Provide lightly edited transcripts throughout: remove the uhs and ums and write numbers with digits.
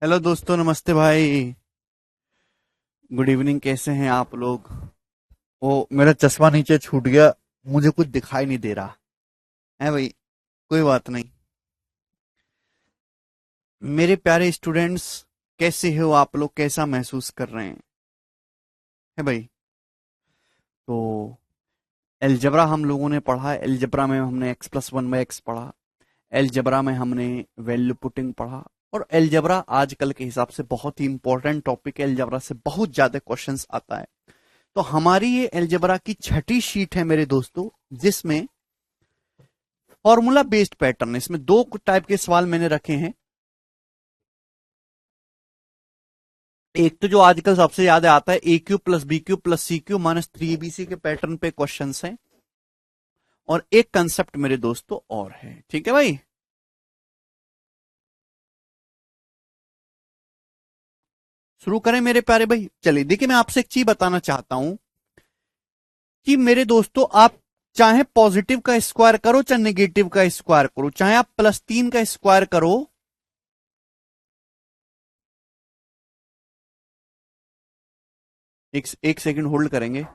Hello दोस्तों, नमस्ते भाई। Good evening. कैसे हैं आप लोग? वो मेरा चश्मा नीचे छूट गया, मुझे कुछ दिखाई नहीं दे रहा है भाई। कोई बात नहीं। मेरे प्यारे स्टूडेंट्स, कैसे हो आप लोग? कैसा महसूस कर रहे हैं? है भाई। तो एलजबरा हम लोगों ने पढ़ा। एलजबरा में हमने x plus one by x पढ़ा। एलजबरा में हमने वैल्यू पुटिंग पढ़ा। और एलजबरा आजकल के हिसाब से बहुत ही इंपॉर्टेंट टॉपिक है। एलजबरा से बहुत ज्यादा क्वेश्चंस आता है। तो हमारी ये एलजबरा की छठी शीट है मेरे दोस्तों, जिसमें फॉर्मूला बेस्ड पैटर्न। इसमें दो टाइप के सवाल मैंने रखे हैं। एक तो जो आजकल सबसे ज्यादा आता है, a cube plus b cube plus c cube minus three abc के पैटर्न पे क्वेश्चन हैं। और एक कंसेप्ट मेरे दोस्तों और है। ठीक है भाई। शुरू करें मेरे प्यारे भाई? चलिए, देखिए, मैं आपसे एक चीज बताना चाहता हूं कि मेरे दोस्तों, आप चाहे पॉजिटिव का स्क्वायर करो चाहे नेगेटिव का स्क्वायर करो, चाहे आप प्लस तीन का स्क्वायर करो। एक सेकंड होल्ड करेंगे।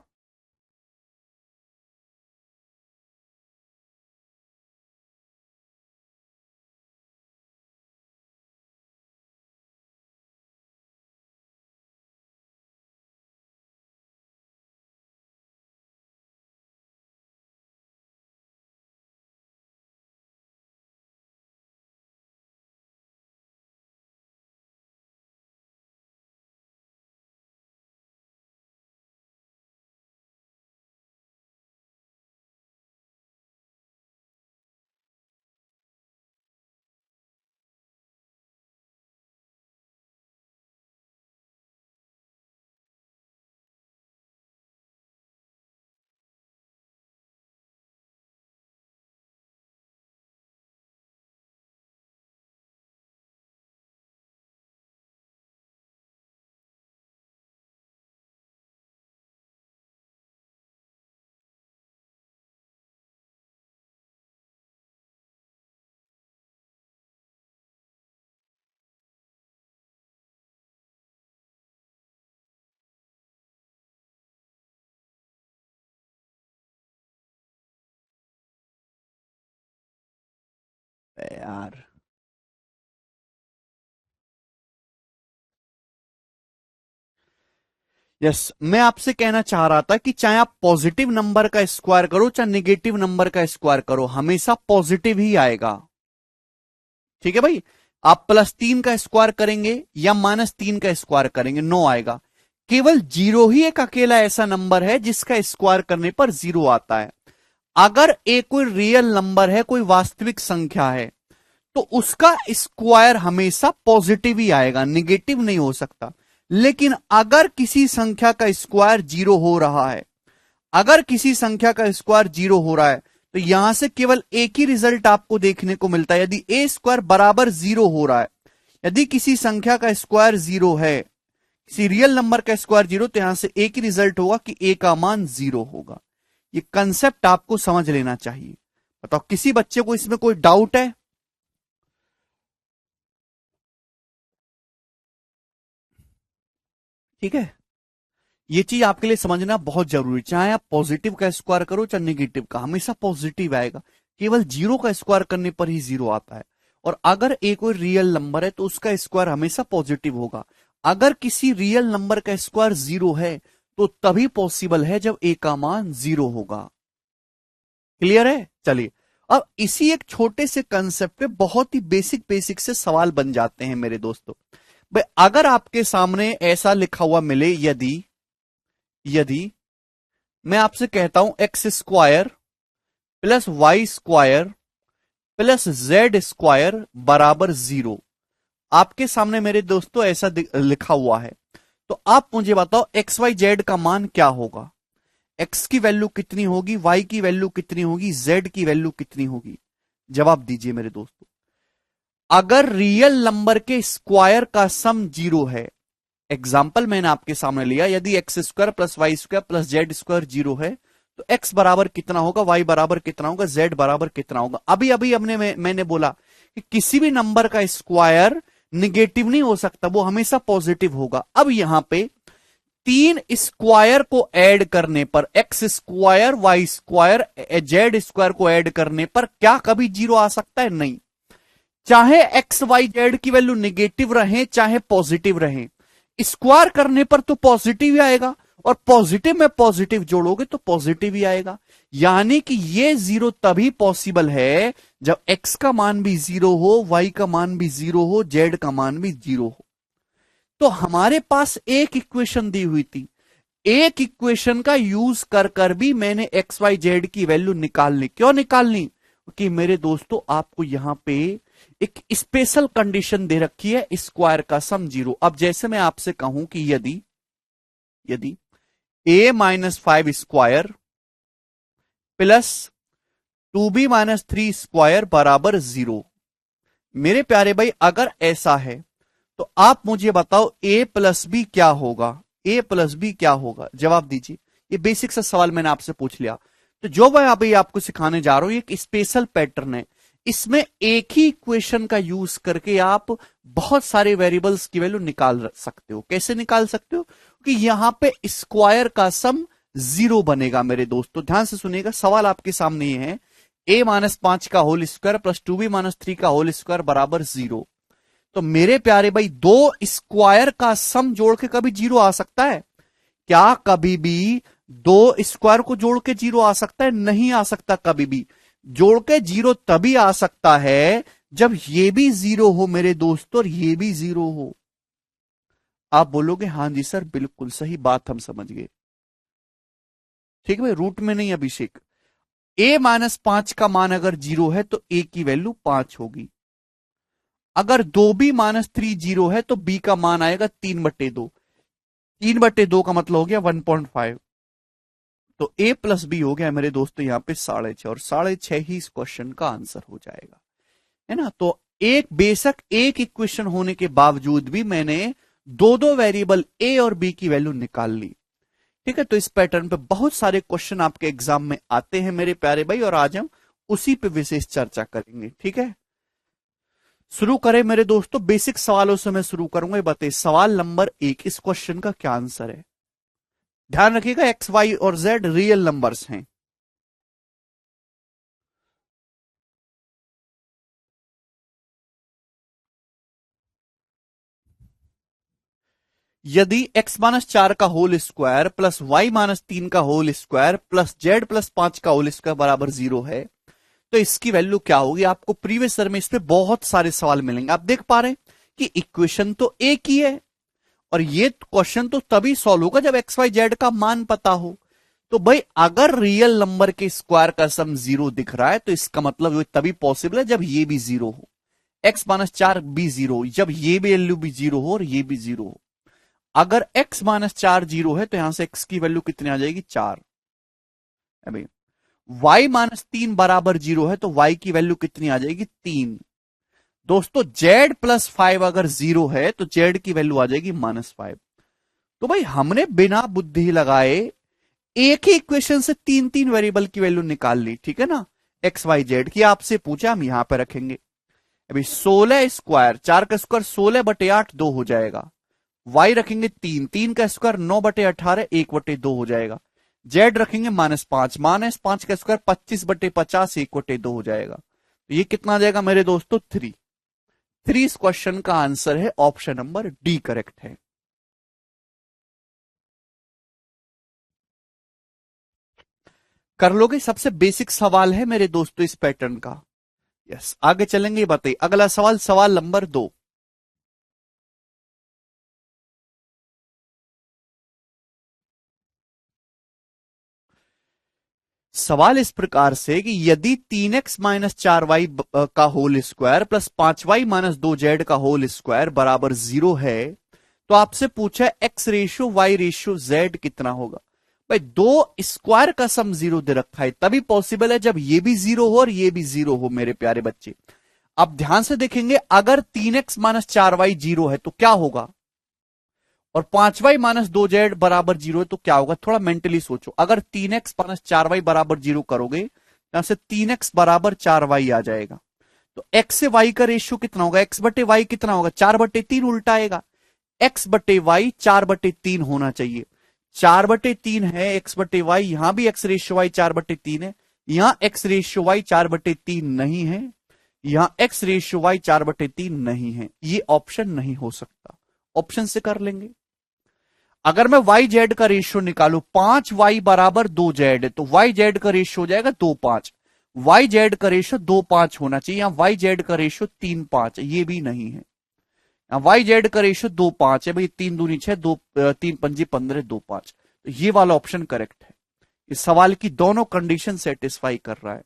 यार, यस, मैं आपसे कहना चाह रहा था कि चाहे आप पॉजिटिव नंबर का स्क्वायर करो चाहे नेगेटिव नंबर का स्क्वायर करो, हमेशा पॉजिटिव ही आएगा। ठीक है भाई। आप प्लस तीन का स्क्वायर करेंगे या माइनस तीन का स्क्वायर करेंगे, नो आएगा। केवल जीरो ही एक अकेला ऐसा नंबर है जिसका स्क्वायर करने पर जीरो आता है। अगर एक कोई रियल नंबर है, कोई वास्तविक संख्या है, तो उसका स्क्वायर हमेशा पॉजिटिव ही आएगा, निगेटिव नहीं हो सकता। लेकिन अगर किसी संख्या का स्क्वायर जीरो हो रहा है, अगर किसी संख्या का स्क्वायर जीरो हो रहा है, तो यहां से केवल एक ही रिजल्ट आपको देखने को मिलता है। यदि ए स्क्वायर बराबर जीरो हो रहा है, यदि किसी संख्या का स्क्वायर जीरो है, किसी रियल नंबर का स्क्वायर जीरो, तो यहां से एक ही रिजल्ट होगा कि ए का मान जीरो होगा। ये कंसेप्ट आपको समझ लेना चाहिए। बताओ, किसी बच्चे को इसमें कोई डाउट है? ठीक है। ये चीज आपके लिए समझना बहुत जरूरी है। चाहे आप पॉजिटिव का स्क्वायर करो चाहे नेगेटिव का, हमेशा पॉजिटिव आएगा। केवल जीरो का स्क्वायर करने पर ही जीरो आता है। और अगर एक कोई रियल नंबर है तो उसका स्क्वायर हमेशा पॉजिटिव होगा। अगर किसी रियल नंबर का स्क्वायर जीरो है, तो तभी पॉसिबल है जब ए का मान जीरो होगा। क्लियर है? चलिए, अब इसी एक छोटे से कंसेप्ट पे बहुत ही बेसिक बेसिक से सवाल बन जाते हैं मेरे दोस्तों। भाई, अगर आपके सामने ऐसा लिखा हुआ मिले, यदि यदि मैं आपसे कहता हूं x square plus y square plus z square बराबर जीरो, आपके सामने मेरे दोस्तों ऐसा लिखा हुआ है, तो आप मुझे बताओ एक्स वाई जेड का मान क्या होगा? एक्स की वैल्यू कितनी होगी, वाई की वैल्यू कितनी होगी, जेड की वैल्यू कितनी होगी? जवाब दीजिए मेरे दोस्तों। अगर रियल नंबर के स्क्वायर का सम जीरो है, एग्जाम्पल मैंने आपके सामने लिया, यदि x square plus y square plus z square zero है, तो एक्स बराबर कितना होगा, वाई बराबर कितना होगा, जेड बराबर कितना होगा? अभी अभी मैंने बोला कि किसी भी नंबर का स्क्वायर निगेटिव नहीं हो सकता, वो हमेशा पॉजिटिव होगा। अब यहां पे 3 स्क्वायर को ऐड करने पर, x square y square z square को ऐड करने पर क्या कभी जीरो आ सकता है? नहीं। चाहे एक्स वाई जेड की वैल्यू निगेटिव रहे चाहे पॉजिटिव रहे, स्क्वायर करने पर तो पॉजिटिव ही आएगा, और पॉजिटिव में पॉजिटिव जोड़ोगे तो पॉजिटिव ही आएगा। यानी कि ये जीरो तभी पॉसिबल है जब एक्स का मान भी जीरो हो, वाई का मान भी जीरो हो, जेड का मान भी जीरो हो। तो हमारे पास एक इक्वेशन दी हुई थी, एक इक्वेशन का यूज कर कर भी मैंने एक्स वाई जेड की वैल्यू निकालनी। क्यों निकालनी? क्योंकि मेरे दोस्तों आपको यहां पे एक स्पेशल कंडीशन दे रखी है, स्क्वायर का सम जीरो। अब जैसे मैं आपसे कहूं कि यदि यदि a minus 5 square plus 2b minus 3 square बराबर जीरो, मेरे प्यारे भाई अगर ऐसा है तो आप मुझे बताओ a प्लस बी क्या होगा? a प्लस बी क्या होगा? जवाब दीजिए। ये बेसिक सा सवाल मैंने आपसे पूछ लिया। तो जो मैं अभी आपको सिखाने जा रहा हूं एक स्पेशल पैटर्न है, इसमें एक ही इक्वेशन का यूज करके आप बहुत सारे वेरिएबल्स की वैल्यू निकाल सकते हो। कैसे निकाल सकते हो? कि यहां पे स्क्वायर का सम जीरो बनेगा। मेरे दोस्तों ध्यान से सुनिएगा, सवाल आपके सामने ये है, a माइनस 5 का whole square plus 2b minus 3 का होल स्क्वायर बराबर जीरो। तो मेरे प्यारे भाई दो स्क्वायर का सम जोड़ के कभी जीरो आ सकता है क्या? कभी भी दो स्क्वायर को जोड़ के जीरो आ सकता है? नहीं आ सकता। कभी भी जोड़ के जीरो तभी आ सकता है जब ये भी जीरो हो मेरे दोस्तों, और ये भी जीरो हो। आप बोलोगे हां जी सर बिल्कुल सही बात, हम समझ गए। ठीक है भाई, रूट में नहीं अभिषेक। a माइनस 5 का मान अगर जीरो है तो a की वैल्यू 5 होगी। अगर 2b माइनस 3 जीरो है तो b का मान आएगा 3/2। 3/2 का मतलब हो गया 1.5। तो a प्लस बी हो गया मेरे दोस्तों यहां पे 6.5, और 6.5 ही इस क्वेश्चन का आंसर हो जाएगा, है ना। तो एक बेशक एक इक्वेशन होने के बावजूद भी मैंने दो दो वेरिएबल a और b की वैल्यू निकाल ली। ठीक है, तो इस पैटर्न पे बहुत सारे क्वेश्चन आपके एग्जाम में आते हैं मेरे प्यारे भाई, और आज हम उसी पे विशेष चर्चा करेंगे। ठीक है, शुरू करें मेरे दोस्तों। बेसिक सवालों से मैं शुरू करूंगा। बताइए सवाल नंबर 1, इस क्वेश्चन का क्या आंसर है? ध्यान रखिएगा एक्स वाई और जेड रियल नंबर्स हैं। यदि x माइनस 4 का whole square plus y minus 3 का whole square plus z plus 5 का होल स्क्वायर बराबर जीरो है तो इसकी वैल्यू क्या होगी? आपको प्रीवियस ईयर में इस पे बहुत सारे सवाल मिलेंगे। आप देख पा रहे हैं कि इक्वेशन तो एक ही है, और ये क्वेश्चन तो तभी सॉल्व होगा जब एक्स वाई जेड का मान पता हो। तो भाई अगर रियल नंबर के स्क्वायर का सम जीरो दिख रहा है तो इसका मतलब तभी पॉसिबल है जब ये भी जीरो हो। एक्स माइनस 4 भी जीरो, जब ये भी वैल्यू भी जीरो हो और ये भी जीरो हो। अगर x माइनस 4 जीरो है तो यहां से x की वैल्यू कितनी आ जाएगी? 4। भाई y माइनस 3 बराबर जीरो है तो y की वैल्यू कितनी आ जाएगी? 3। दोस्तों z प्लस 5 अगर जीरो है तो z की वैल्यू आ जाएगी -5। तो भाई हमने बिना बुद्धि लगाए एक ही इक्वेशन से तीन तीन वेरिएबल की वैल्यू निकाल ली। ठीक है ना, एक्स वाई जेड की आपसे पूछा, हम यहां पर रखेंगे। अभी 16 स्क्वायर, 4 का स्क्वायर 16/8 2 हो जाएगा। y रखेंगे 3, 3 का स्क्वायर 9/18 1/2 हो जाएगा। z रखेंगे -5, -5 का स्क्वायर 25/50 1/2 हो जाएगा। तो ये कितना आ जाएगा मेरे दोस्तों? 3। इस क्वेश्चन का आंसर है ऑप्शन नंबर डी करेक्ट है। कर लोगे? सबसे बेसिक सवाल है मेरे दोस्तों इस पैटर्न का। यस, आगे चलेंगे। बताइए अगला सवाल, सवाल नंबर 2। सवाल इस प्रकार से कि यदि 3x माइनस 4y का whole square plus 5y minus 2z का होल स्क्वायर बराबर जीरो है तो आपसे पूछा x ratio y ratio z कितना होगा? भाई दो स्क्वायर का सम जीरो दे रखा है, तभी पॉसिबल है जब ये भी जीरो हो और ये भी जीरो हो मेरे प्यारे बच्चे। अब ध्यान से देखेंगे, अगर 3x माइनस 4y जीरो है तो क्या होगा, और 5y माइनस 2z बराबर जीरो है तो क्या होगा? थोड़ा मेंटली सोचो। अगर 3x माइनस 4y बराबर जीरो करोगे, यहां से 3x बराबर 4y आ जाएगा। तो x से y का रेशियो कितना होगा, x बटे y कितना होगा, 4/3 उल्टा आएगा। x बटे y 4/3 होना चाहिए, 4/3 है x बटे y, यहां भी x रेशियो y 4/3 है, यहां x रेशियो y 4/3 नहीं है, यहां x रेशियो y 4/3 नहीं है, ये ऑप्शन नहीं हो सकता। ऑप्शन से कर लेंगे। अगर मैं वाई जेड का रेशियो निकालू, 5y बराबर 2z है, तो वाई जेड का रेशियो हो जाएगा 2-5, वाई जेड का रेशियो 2-5 होना चाहिए, यहां वाई जेड का रेशियो 3-5 है, ये भी नहीं है। वाई जेड का रेशियो 2-5 है भाई, 3 दूनी 6, 3 पंजी 15, 2-5, तो ये वाला ऑप्शन करेक्ट है। इस सवाल की दोनों कंडीशन सेटिस्फाई कर रहा है।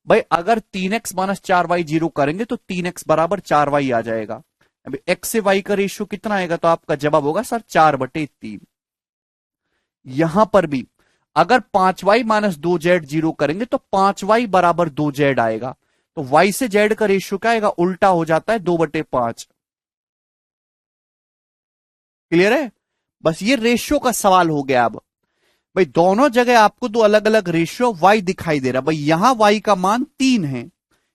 भाई अगर 3x माइनस 4y 0 करेंगे तो 3x बराबर 4y आ जाएगा। अभी x से y का रेशियो कितना आएगा, तो आपका जवाब होगा सर 4/3। यहां पर भी अगर 5y माइनस 2z 0 करेंगे तो 5y बराबर 2z आएगा, तो y से z का रेशियो क्या आएगा, उल्टा हो जाता है 2/5। क्लियर है, बस ये रेशियो का सवाल हो गया। अब भाई दोनों जगह आपको दो अलग अलग रेशियो y दिखाई दे रहा, भाई यहां y का मान 3 है,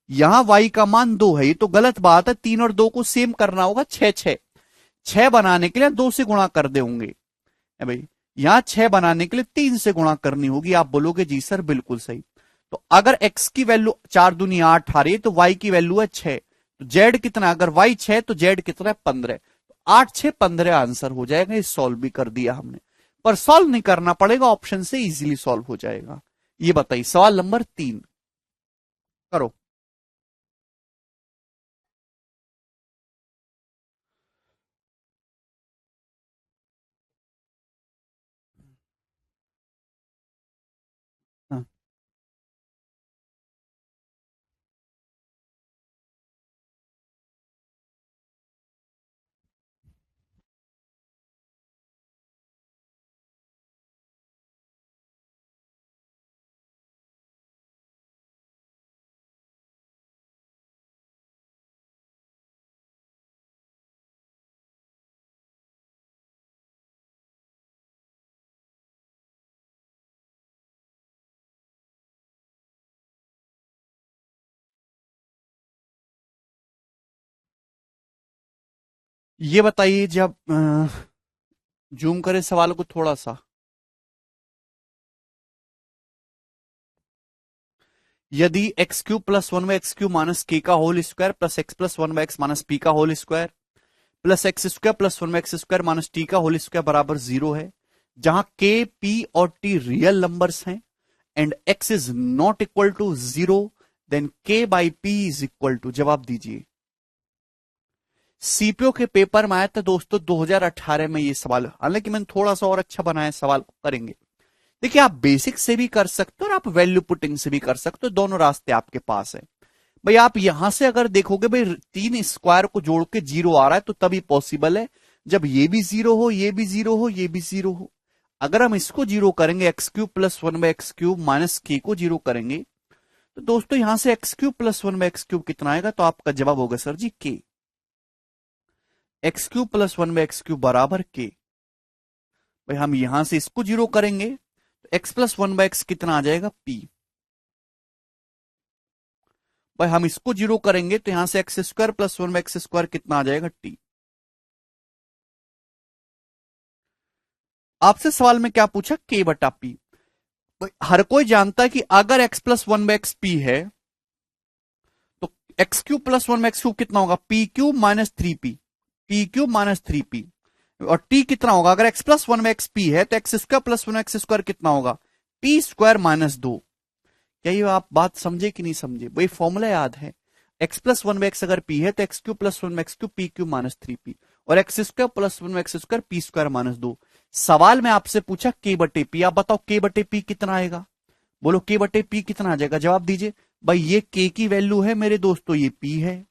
यहां y का मान 2 है, ये तो गलत बात है। 3 और 2 को सेम करना होगा, 6 बनाने के लिए 2 से गुणा कर देंगे भाई, यहां 6 बनाने के लिए 3 से गुणा करनी होगी। आप बोलोगे जी सर बिल्कुल सही। तो अगर x की वैल्यू 4 दूनी 8 आ रही है, तो y की वैल्यू है 6, तो z कितना, अगर y 6 तो z कितना है 15, 8 6 15 आंसर हो जाएगा। ये सॉल्व भी कर दिया हमने, पर सॉल्व नहीं करना पड़ेगा, ऑप्शन से इजीली सॉल्व हो जाएगा। ये बताइए सवाल नंबर 3 करो। हाँ, ये बताइए जब जूम करें सवाल को थोड़ा सा, यदि x cube plus 1/x³ minus k का whole square plus x plus 1/x minus p का whole square plus x square plus 1/x² minus t का होल स्क्वायर बराबर 0 है, जहां के पी और टी रियल नंबर्स हैं and x is not equal to 0, then k by p is equal to, जवाब दीजिए। CPO के पेपर में आया था दोस्तों 2018 में ये सवाल, हालांकि मैंने थोड़ा सा और अच्छा बनाया सवाल को करेंगे। देखिए आप बेसिक से भी कर सकते हो और आप वैल्यू पुटिंग से भी कर सकते हो, दोनों रास्ते आपके पास है। भाई आप यहां से अगर देखोगे भाई 3 स्क्वायर को जोड़ के 0 आ रहा है, तो तभी पॉसिबल है जब ये भी 0 हो, ये भी 0 हो, ये भी 0 हो। अगर हम इसको 0 करेंगे, x³ प्लस 1/x³ माइनस के को 0 करेंगे, तो दोस्तों यहां से x³ प्लस 1/x³ कितना आएगा, तो आपका जवाब होगा सर जी k। x³ प्लस 1/x³ बराबर k। भाई हम यहां से इसको 0 करेंगे तो x प्लस 1/x कितना आ जाएगा p। भाई हम इसको 0 करेंगे तो यहां से x² प्लस 1/x² कितना आ जाएगा t। आपसे सवाल में क्या पूछा, k बटा p। हर कोई जानता है कि अगर x प्लस 1/x p है तो x³ प्लस 1/x³ कितना होगा, p³ minus 3p, p³ minus 3p। और t कितना होगा, अगर x प्लस 1/xp है तो x² प्लस 1/x² कितना होगा, p² माइनस 2। क्या ये आप बात समझे कि नहीं समझे, वही फॉर्मूला याद है, x प्लस 1/x अगर p है तो x³ plus 1/x³ p³ minus 3p, और x² plus 1/x² p² minus 2। सवाल में आपसे पूछा k बटे p, आप बताओ k बटे p कितना आएगा, बोलो k बटे p कितना आ जाएगा, जवाब दीजिए। भाई ये k की वैल्यू है मेरे दोस्तों, ये p है।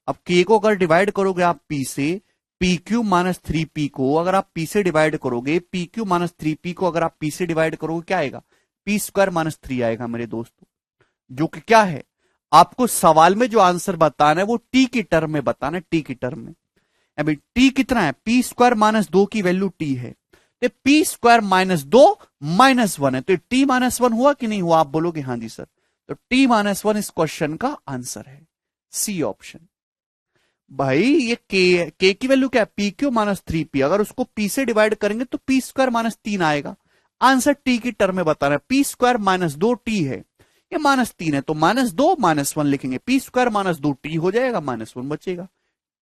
अब k को अगर डिवाइड करोगे आप p से, pq माइनस 3p को अगर आप p से डिवाइड करोगे, pq माइनस 3p को अगर आप p से डिवाइड करोगे, क्या आएगा, p² माइनस 3 आएगा मेरे दोस्तों, जो कि क्या है, आपको सवाल में जो आंसर बताना है वो t की टर्म में बताना है, t की टर्म में। अभी t कितना है, p² माइनस 2 की वैल्यू t है, तो p² माइनस 2 माइनस 1 है, तो t माइनस 1 हुआ कि नहीं हुआ, आप बोलोगे हाँ जी सर, तो t माइनस 1 इस क्वेश्चन का आंसर है। C option. भाई ये के की वैल्यू क्या है, पी क्यू माइनस 3p, अगर उसको पी से डिवाइड करेंगे तो पी स्क्वायर माइनस 3 आएगा। आंसर टी की टर्म में बता रहा है, पी स्क्वायर माइनस 2t है, ये माइनस 3 है, तो -2 -1 लिखेंगे, पी स्क्वायर माइनस 2t हो जाएगा, -1 बचेगा।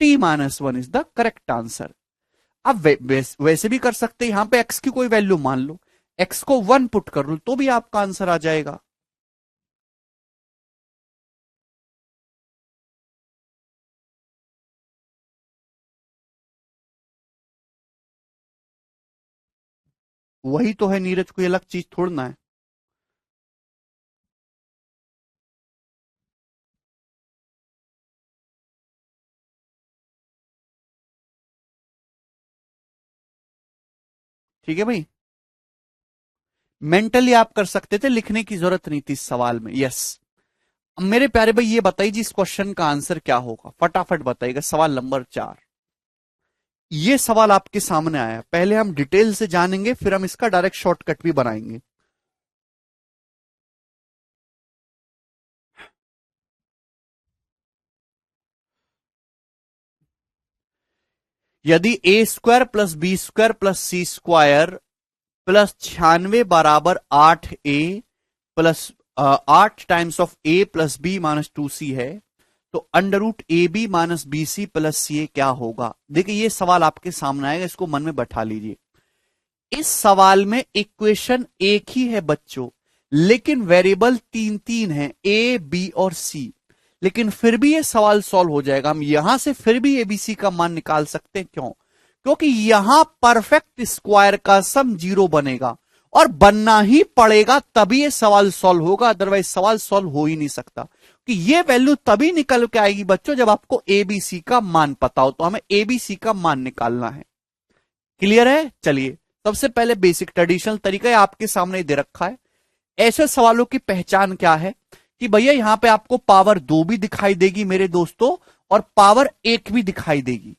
t -1 is the correct answer. अब वैसे भी कर सकते हैं, यहां पे x की कोई वैल्यू मान लो, x को 1 पुट कर लो तो भी आपका आंसर आ जाएगा। वही तो है नीरज, कोई अलग चीज थोड़ना है। ठीक है भाई, मेंटली आप कर सकते थे, लिखने की जरूरत नहीं थी इस सवाल में। यस। अब मेरे प्यारे भाई ये बताइए जी, इस क्वेश्चन का आंसर क्या होगा, फटाफट बताइएगा। सवाल नंबर 4, ये सवाल आपके सामने आया है, पहले हम डिटेल से जानेंगे, फिर हम इसका डायरेक्ट शॉर्टकट भी बनाएंगे। यदि a square plus b square plus c square plus 96 बराबर 8a plus 8 times of A plus B minus 2c है, तो under root a b minus b c plus c a क्या होगा। देखिए ये सवाल आपके सामने आएगा, इसको मन में बैठा लीजिए। इस सवाल में इक्वेशन एक ही है बच्चों, लेकिन वेरिएबल तीन तीन है, ए बी और सी। लेकिन फिर भी ये सवाल सॉल्व हो जाएगा, हम यहां से फिर भी एबीसी का मान निकाल सकते हैं। क्यों? क्योंकि यहां परफेक्ट स्क्वायर का सम 0 बनेगा, और बनना ही पड़ेगा तभी ये सवाल सॉल्व होगा, अदरवाइज सवाल सॉल्व हो ही नहीं सकता। कि ये वैल्यू तभी निकल के आएगी बच्चों जब आपको एबीसी का मान पता हो, तो हमें एबीसी का मान निकालना है। क्लियर है? चलिए, सबसे पहले बेसिक ट्रेडिशनल तरीका है, आपके सामने दे रखा है। ऐसे सवालों की पहचान क्या है कि भैया यहां पे आपको पावर 2 भी दिखाई देगी मेरे दोस्तों, और पावर 1 भी दिखाई देगी।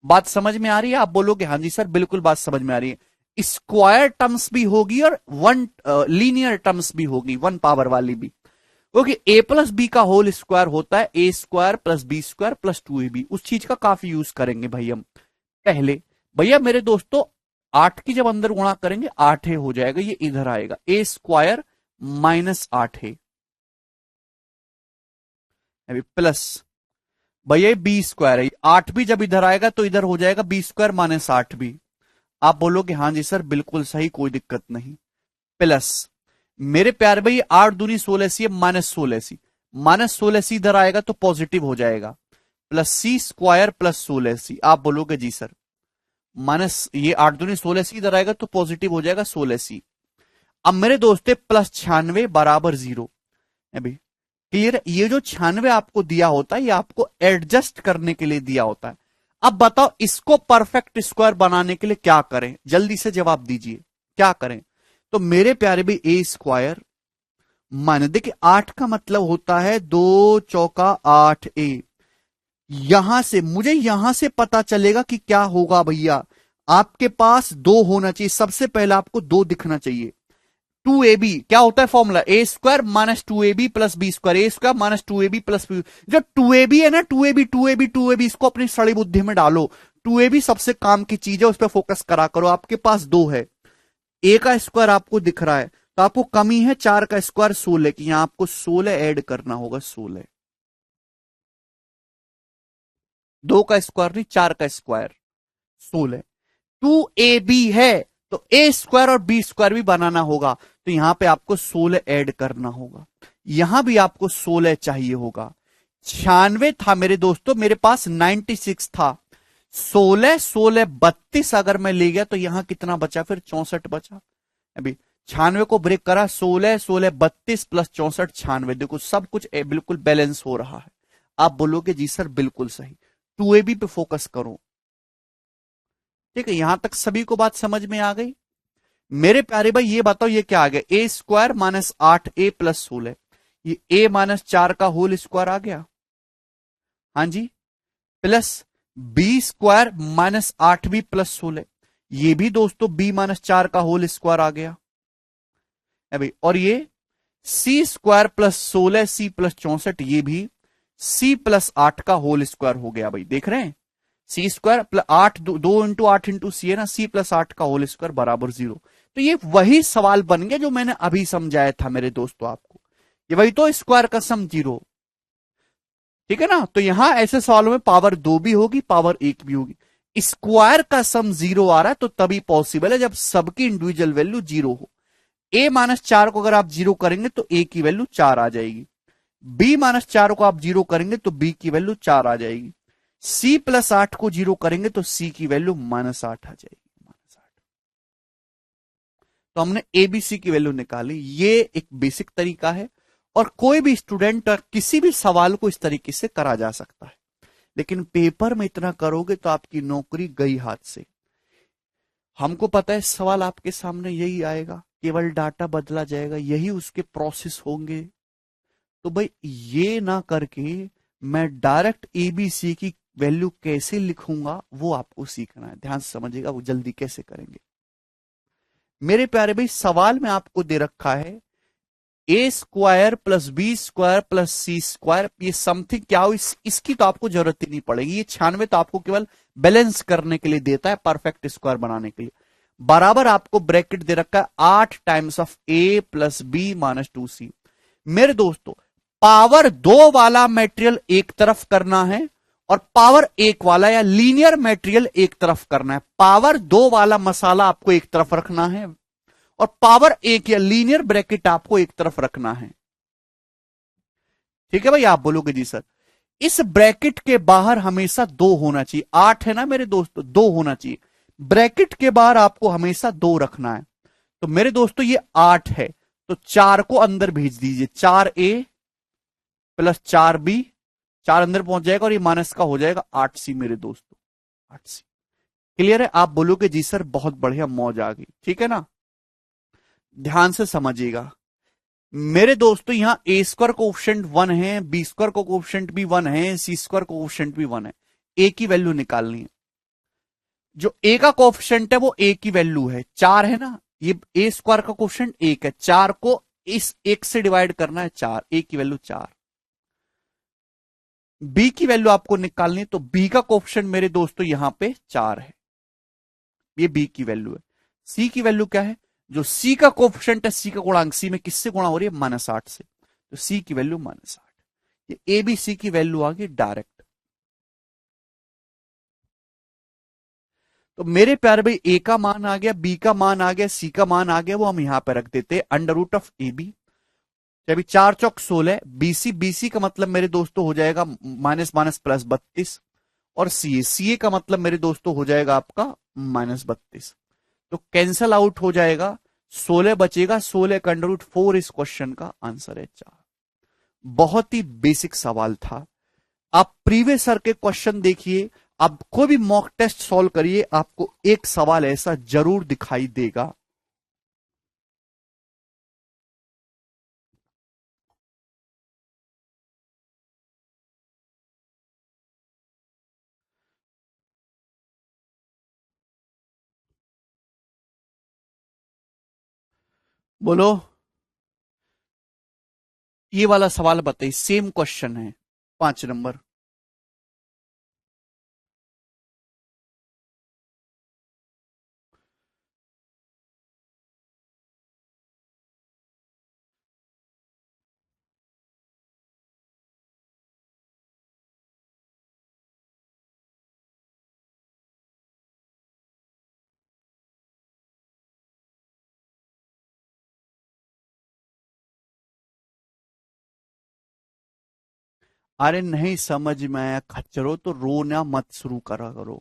बात समझ में आ रही है? आप बोलोगे हाँ जी सर बिल्कुल बात समझ में आ रही है। स्क्वायर टर्म्स भी होगी और वन लीनियर टर्म्स भी होगी, वन पावर वाली भी। क्योंकि ए प्लस बी का होल स्क्वायर होता है a square plus b square plus 2ab, उस चीज का काफी यूज करेंगे भाई हम पहले। भैया मेरे दोस्तों 8 की जब अंदर गुणा करेंगे 8 हो जाएगा, ये इधर आएगा, ए स्क्वायर माइनस 8 है अभी प्लस, भैया बी स्क्वायर है, 8 भी जब इधर आएगा तो इधर हो जाएगा बी स्क्वायर माइनस 8 भी। आप बोलोगे हाँ जी सर बिल्कुल सही, कोई दिक्कत नहीं। प्लस मेरे प्यारे भाई 8 दूनी 16 सी, माइनस 16 सी इधर आएगा तो पॉजिटिव हो जाएगा, प्लस सी स्क्वायर प्लस 16 सी। आप बोलोगे जी सर माइनस ये 8 दूनी 16 सी इधर आएगा तो पॉजिटिव हो जाएगा 16 सी। अब मेरे दोस्त प्लस 96 बराबर 0। अभी क्लियर? ये जो 96 आपको दिया होता है ये आपको एडजस्ट करने के लिए दिया होता है। अब बताओ इसको परफेक्ट स्क्वायर बनाने के लिए क्या करें, जल्दी से जवाब दीजिए, क्या करें? तो मेरे प्यारे भी ए स्क्वायर मान, देखिए 8 का मतलब होता है 2 चौका 8a। यहां से मुझे यहां से पता चलेगा कि क्या होगा भैया, आपके पास 2 होना चाहिए, सबसे पहले आपको 2 दिखना चाहिए। 2ab क्या होता है formula, a square minus 2ab plus b square, a square minus 2ab plus b. जो 2ab है ना, 2ab इसको अपनी सड़ी बुद्धि में डालो। 2ab सबसे काम की चीज है, उस पर फोकस करा करो। आपके पास 2 है, ए का स्क्वायर आपको दिख रहा है, तो आपको कमी है 4 का स्क्वायर 16 की, यहां आपको 16 ऐड करना होगा, 16। 2 का स्क्वायर नहीं, 4 का स्क्वायर 16। 2ab है तो ए स्क्वायर और बी स्क्वायर भी बनाना होगा, तो यहां पे आपको 16 ऐड करना होगा, यहां भी आपको 16 चाहिए होगा। 96 था मेरे दोस्तों, मेरे पास 96 था, 16 16 32 अगर मैं ले गया तो यहां कितना बचा, फिर 64 बचा। अभी 96 को ब्रेक करा, 16 16 32 प्लस 64 96, देखो सब कुछ बिल्कुल बैलेंस हो रहा है। आप बोलोगे जी सर बिल्कुल सही, 2ab पे फोकस करो। ठीक है, यहां तक सभी को बात समझ में आ गई? मेरे प्यारे भाई ये बताओ ये क्या आ गया, a square minus 8a plus 16, ये a माइनस 4 का होल स्क्वायर आ गया, हाँ जी, plus b square minus 8b plus 16, ये भी दोस्तों b माइनस 4 का होल स्क्वायर आ गया अभी, और ये सी स्क्वायर प्लस 16 सी प्लस 64, ये भी C+8 का होल स्क्वायर हो गया भाई, देख रहे हैं, सी स्क्वायर प्लस 8, 2 × 8 × C है ना, C+8 का होल स्क्वायर बराबर 0। तो ये वही सवाल बन गया जो मैंने अभी समझाया था मेरे दोस्तों आपको, ये वही तो, स्क्वायर का सम 0, ठीक है ना। तो यहां ऐसे सवालों में पावर 2 भी होगी, पावर 1 भी होगी। स्क्वायर का सम 0 आ रहा है तो तभी पॉसिबल है जब सबकी इंडिविजुअल वैल्यू 0 हो। A-4 को अगर आप 0 करेंगे तो A की वैल्यू 4 आ जाएगी, B-4 को आप 0 करेंगे तो B की वैल्यू 4 आ जाएगी, C+8 को 0 करेंगे तो C की वैल्यू -8 आ जाएगी, -8। तो हमने ABC की वैल्यू निकाली। ये एक बेसिक तरीका है और कोई भी स्टूडेंट किसी भी सवाल को इस तरीके से करा जा सकता है, लेकिन पेपर में इतना करोगे तो आपकी नौकरी गई हाथ से। हमको पता है सवाल आपके सामने यही आएगा, केवल डाटा बदला जाएगा, यही उसके प्रोसेस होंगे। तो भाई ये ना करके मैं डायरेक्ट एबीसी की वैल्यू कैसे लिखूंगा वो आपको सीखना है, ध्यान से समझिएगा वो जल्दी कैसे करेंगे। मेरे प्यारे भाई सवाल में आपको दे रखा है A² + B² + C², ये समथिंग क्या हो, इसकी तो आपको जरूरत ही नहीं पड़ेगी। ये 96 तो आपको केवल बैलेंस करने के लिए देता है, परफेक्ट स्क्वायर बनाने के लिए। बराबर आपको ब्रैकेट दे रखा है 8 times of A + B - 2C। मेरे दोस्तों पावर 2 वाला मटेरियल एक तरफ करना है और पावर 1 वाला या लीनियर मटेरियल एक तरफ करना है। पावर 2 वाला मसाला आपको एक तरफ रखना है और पावर 1 या लीनियर ब्रैकेट आपको एक तरफ रखना है, ठीक है भाई। आप बोलोगे जी सर इस ब्रैकेट के बाहर हमेशा 2 होना चाहिए, 8 है ना मेरे दोस्तों, 2 होना चाहिए, ब्रैकेट के बाहर आपको हमेशा 2 रखना है। तो मेरे दोस्तों ये 8 है तो 4 को अंदर भेज दीजिए, 4A + 4B, 4 अंदर पहुंच जाएगा और ये माइनस का हो जाएगा 8C मेरे दोस्तों, 8C। क्लियर है? आप बोलोगे जी सर बहुत बढ़िया, मौज आ गई, ठीक है ना। ध्यान से समझिएगा मेरे दोस्तों, यहां A² कोएफिशिएंट 1 है, B² कोएफिशिएंट भी 1 है, C² कोएफिशिएंट भी 1 है। A की वैल्यू निकालनी है। जो A का कोएफिशिएंट है वो A की वैल्यू है 4 है ना, ये A² का कोएफिशिएंट 1 है, 4 को इस 1 से डिवाइड करना है 4, A की वैल्यू 4। B की वैल्यू आपको निकालनी है तो B का कोएफिशिएंट मेरे दोस्तों यहां पे 4 है, ये B की वैल्यू है। C की वैल्यू क्या है, जो C का कोएफिशिएंट है, C का गुणांक, C में किससे गुणा हो रही है, -8 से, तो C की वैल्यू -8। ये ABC की वैल्यू आ गई डायरेक्ट। तो मेरे प्यारे भाई A का मान आ गया, B का मान आ गया, C का मान आ गया, वो हम यहां पे रख देते हैं √AB। अभी 4 चौक 16, BC का मतलब मेरे दोस्तों हो जाएगा -, +32 और CA का मतलब मेरे दोस्तों हो जाएगा आपका -32। तो कैंसल आउट हो जाएगा, 16 बचेगा, 16 का √4 इस क्वेश्चन का आंसर है 4। बहुत ही बेसिक सवाल था। आप प्रीवियस सर के क्वेश्चन देखिए, आप कोई भी मॉक टेस्ट सॉल्व करिए, आपको एक सवाल ऐसा जरूर दिखाई देगा। बोलो, ये वाला सवाल बताइए, सेम क्वेश्चन है 5 नंबर। अरे नहीं समझ में आया खच्चरों तो रोना मत शुरू करा करो,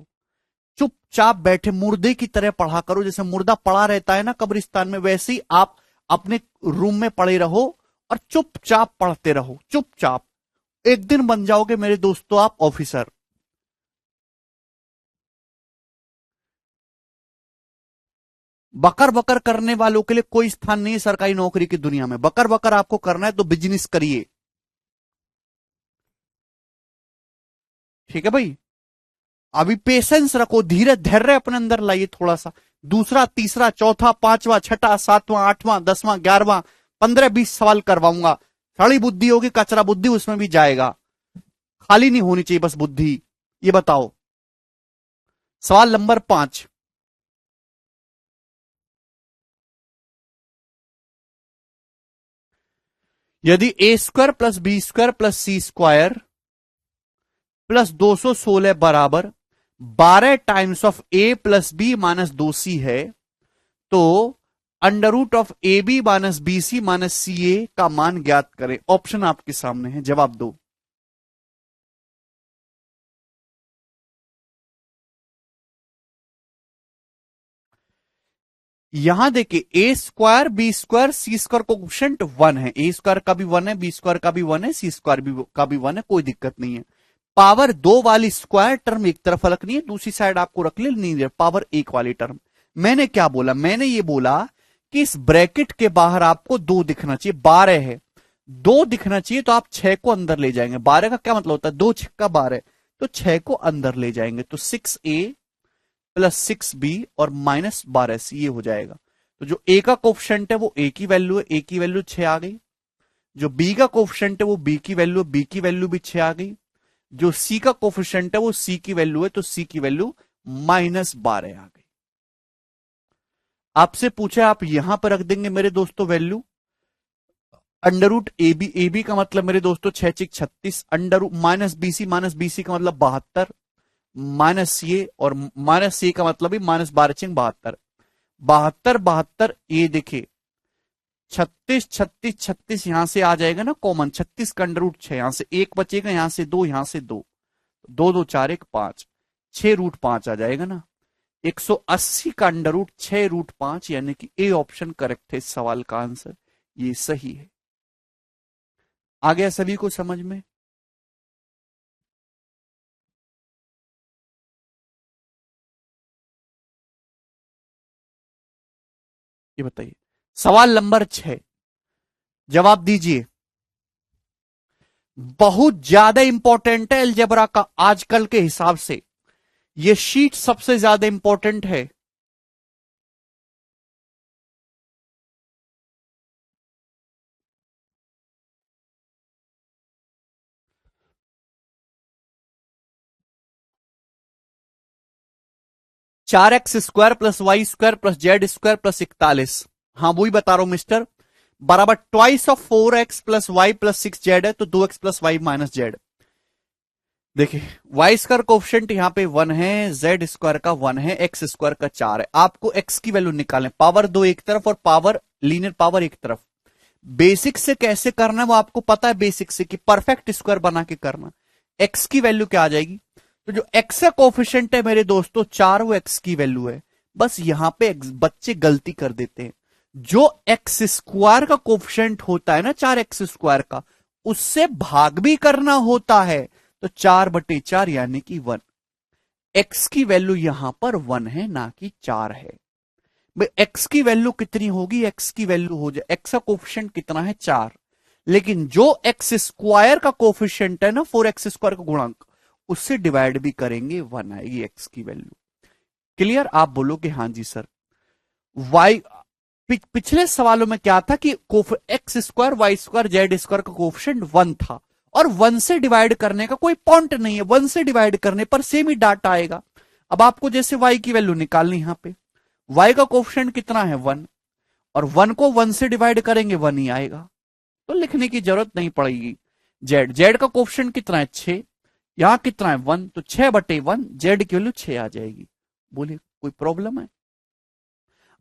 चुपचाप बैठे मुर्दे की तरह पढ़ा करो, जैसे मुर्दा पड़ा रहता है ना कब्रिस्तान में, वैसे ही आप अपने रूम में पड़े रहो और चुपचाप पढ़ते रहो, चुपचाप। एक दिन बन जाओगे मेरे दोस्तों आप ऑफिसर। बकर बकर करने वालों के लिए कोई स्थान नहीं है सरकारी नौकरी की दुनिया में। बकर बकर आपको करना है तो बिजनेस करिए, ठीक है भाई। अभी पेशेंस रखो, धीरे धैर्य अपने अंदर लाइए थोड़ा सा। दूसरा, तीसरा, चौथा, पांचवा, छठा, सातवां, आठवां, 10वां, 11वां, 15, 20 सवाल करवाऊंगा। साड़ी बुद्धि होगी, कचरा बुद्धि उसमें भी जाएगा। खाली नहीं होनी चाहिए बस बुद्धि। ये बताओ। सवाल नंबर 5। यदि a square plus b square plus c square plus 216 बराबर 12 times of A plus B minus 2c है, तो under root of a b minus b c minus c a का मान ज्ञात करें। ऑप्शन आपके सामने है, जवाब दो। यहां देखिए, ए स्क्वायर बी स्क्वायर सी स्क्वायर कोएफिशिएंट 1 है। ए स्क्वायर का भी 1 है, बी स्क्वायर का भी 1 है, सी स्क्वायर का भी 1 है, कोई दिक्कत नहीं है। पावर 2 वाली स्क्वायर टर्म एक तरफ अलग नहीं है, दूसरी साइड आपको रख ले नहीं, पावर 1 वाली टर्म। मैंने क्या बोला, मैंने ये बोला कि इस ब्रैकेट के बाहर आपको 2 दिखना चाहिए, 12 है, 2 दिखना चाहिए, तो आप 6 को अंदर ले जाएंगे। 12 का क्या मतलब होता है, 2 छक्का 12, तो 6 को अंदर ले जाएंगे, तो 6a प्लस 6b और माइनस 12c ये हो जाएगा। तो जो a का कोफिशिएंट है वो a की वैल्यू है, a की वैल्यू 6 आ गई। जो b का कोफिशिएंट है वो b की वैल्यू है, b की वैल्यू भी 6 आ गई। जो c का कोफिशिएंट है वो c की वैल्यू है, तो c की वैल्यू माइनस 12 आ गई। आपसे पूछा, आप यहां पर रख देंगे मेरे दोस्तों value, under root a b का मतलब मेरे दोस्तों 6 6 36, under root minus b c का मतलब 72, माइनस सी और माइनस सी का मतलब भी माइनस 12 72, 72 72, ये देखिए 36 36 36 यहां से आ जाएगा ना कॉमन, 36 का अंडर रूट 6, यहां से 1 बचेगा, यहां से 2, यहां से 2, 2 2 4 1 5, 6 रूट 5 आ जाएगा ना। 180 का अंडर रूट 6 रूट 5, यानी कि ए ऑप्शन करेक्ट है इस सवाल का आंसर, ये सही है। आ गया सभी को समझ में? ये बताइए। सवाल नंबर 6, जवाब दीजिए। बहुत ज्यादा इंपॉर्टेंट है अलजेब्रा का आजकल के हिसाब से, ये शीट सबसे ज्यादा इंपॉर्टेंट है। चार x square plus y square plus z square plus 41, हाँ वही बता रहा हूं मिस्टर, बराबर twice of 4x plus y plus 6z है, तो 2x plus y minus z. देखिए, वाई स्क्वायर कोफिशिएंट यहां पे 1 है, जेड स्क्वायर का 1 है, एक्स स्क्वायर का 4 है। आपको एक्स की वैल्यू निकालें, पावर 2 एक तरफ और पावर लीनियर पावर एक तरफ। बेसिक से कैसे करना है वो आपको पता है, बेसिक से कि परफेक्ट स्क्वायर बना के करना। एक्स की वैल्यू क्या आ जाएगी, तो जो एक्स का कोफिशिएंट है मेरे दोस्तों 4, वो एक्स की वैल्यू है। बस यहां पे बच्चे गलती कर देते हैं, जो एक्स स्क्वायर का कोफिशिएंट होता है ना 4x स्क्वायर का, उससे भाग भी करना होता है, तो 4/4 यानी कि 1। एक्स की वैल्यू यहां पर 1 है ना कि 4 है। भाई एक्स की वैल्यू कितनी होगी, एक्स की वैल्यू हो जाए, एक्स का कोफिशिएंट कितना है 4, लेकिन जो एक्स स्क्वायर का कोफिशिएंट है ना 4x स्क्वायर का गुणांक, उससे डिवाइड भी करेंगे 1 आएगी एक्स की वैल्यू। क्लियर? आप बोलोगे हाँ जी सर। वाई पिछले सवालों में क्या था कि x square y square z square का कोफिशिएंट 1 था, और 1 से डिवाइड करने का कोई पॉइंट नहीं है, 1 से डिवाइड करने पर सेम ही डाटा आएगा। अब आपको जैसे वाई की वैल्यू निकालनी, यहां पे वाई का कोफिशिएंट कितना है 1, और 1 को 1 से डिवाइड करेंगे 1 ही आएगा, तो लिखने की जरूरत नहीं पड़ेगी। जेड जेड का कोफिशिएंट कितना है 6, यहां कितना है 1, तो 6/1 जेड की वैल्यू 6 आ जाएगी। बोलिए कोई प्रॉब्लम है?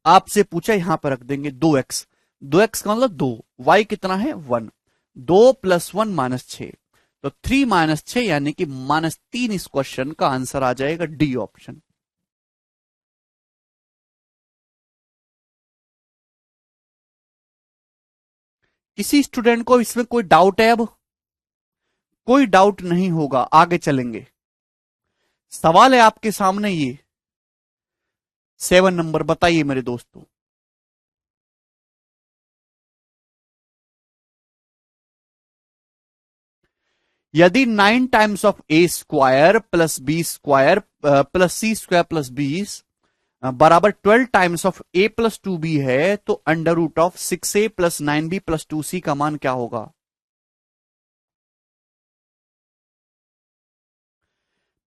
आपसे पूछा, यहां पर रख देंगे 2x, 2x का मतलब 2, y कितना है 1, 2 प्लस 1 माइनस 6, तो 3 माइनस 6 यानी कि -3 इस क्वेश्चन का आंसर आ जाएगा, डी ऑप्शन। किसी स्टूडेंट को इसमें कोई डाउट है? अब कोई डाउट नहीं होगा, आगे चलेंगे। सवाल है आपके सामने ये 7 नंबर, बताइए मेरे दोस्तों। यदि 9 times of a square plus b square plus c square plus b बराबर 12 times of A plus 2b है, तो under root of 6a plus 9b plus 2c का मान क्या होगा?